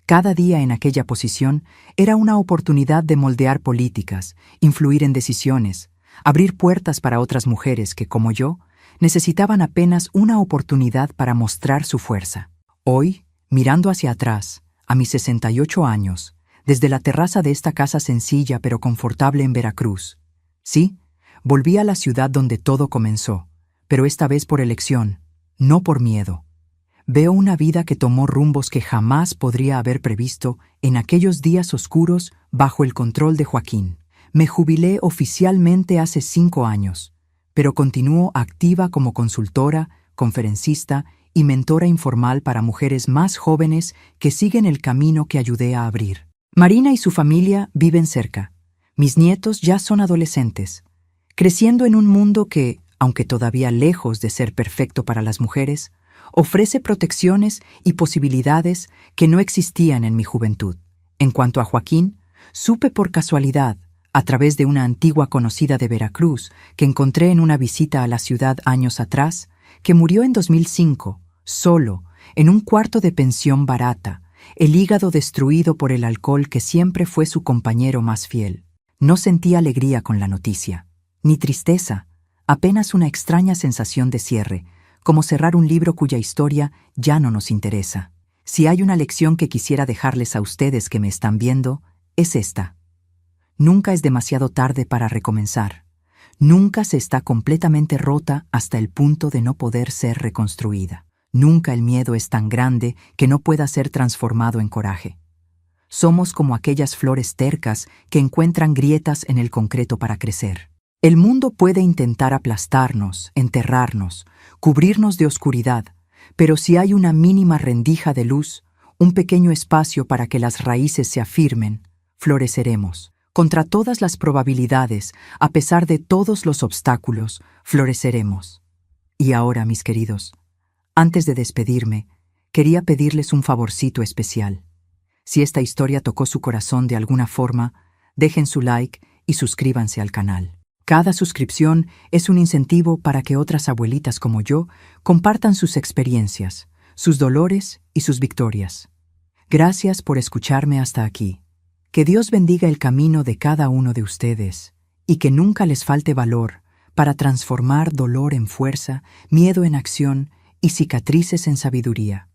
Cada día en aquella posición era una oportunidad de moldear políticas, influir en decisiones, abrir puertas para otras mujeres que, como yo, necesitaban apenas una oportunidad para mostrar su fuerza. Hoy, mirando hacia atrás, a mis 68 años, desde la terraza de esta casa sencilla pero confortable en Veracruz, sí, volví a la ciudad donde todo comenzó, pero esta vez por elección, no por miedo. Veo una vida que tomó rumbos que jamás podría haber previsto en aquellos días oscuros bajo el control de Joaquín. Me jubilé oficialmente hace 5 años, pero continúo activa como consultora, conferencista y mentora informal para mujeres más jóvenes que siguen el camino que ayudé a abrir. Marina y su familia viven cerca. Mis nietos ya son adolescentes, creciendo en un mundo que, aunque todavía lejos de ser perfecto para las mujeres, ofrece protecciones y posibilidades que no existían en mi juventud. En cuanto a Joaquín, supe por casualidad, a través de una antigua conocida de Veracruz que encontré en una visita a la ciudad años atrás, que murió en 2005, solo, en un cuarto de pensión barata, el hígado destruido por el alcohol que siempre fue su compañero más fiel. No sentí alegría con la noticia, ni tristeza, apenas una extraña sensación de cierre, como cerrar un libro cuya historia ya no nos interesa. Si hay una lección que quisiera dejarles a ustedes que me están viendo, es esta. Nunca es demasiado tarde para recomenzar. Nunca se está completamente rota hasta el punto de no poder ser reconstruida. Nunca el miedo es tan grande que no pueda ser transformado en coraje. Somos como aquellas flores tercas que encuentran grietas en el concreto para crecer. El mundo puede intentar aplastarnos, enterrarnos, cubrirnos de oscuridad, pero si hay una mínima rendija de luz, un pequeño espacio para que las raíces se afirmen, floreceremos. Contra todas las probabilidades, a pesar de todos los obstáculos, floreceremos. Y ahora, mis queridos, antes de despedirme, quería pedirles un favorcito especial. Si esta historia tocó su corazón de alguna forma, dejen su like y suscríbanse al canal. Cada suscripción es un incentivo para que otras abuelitas como yo compartan sus experiencias, sus dolores y sus victorias. Gracias por escucharme hasta aquí. Que Dios bendiga el camino de cada uno de ustedes y que nunca les falte valor para transformar dolor en fuerza, miedo en acción y cicatrices en sabiduría.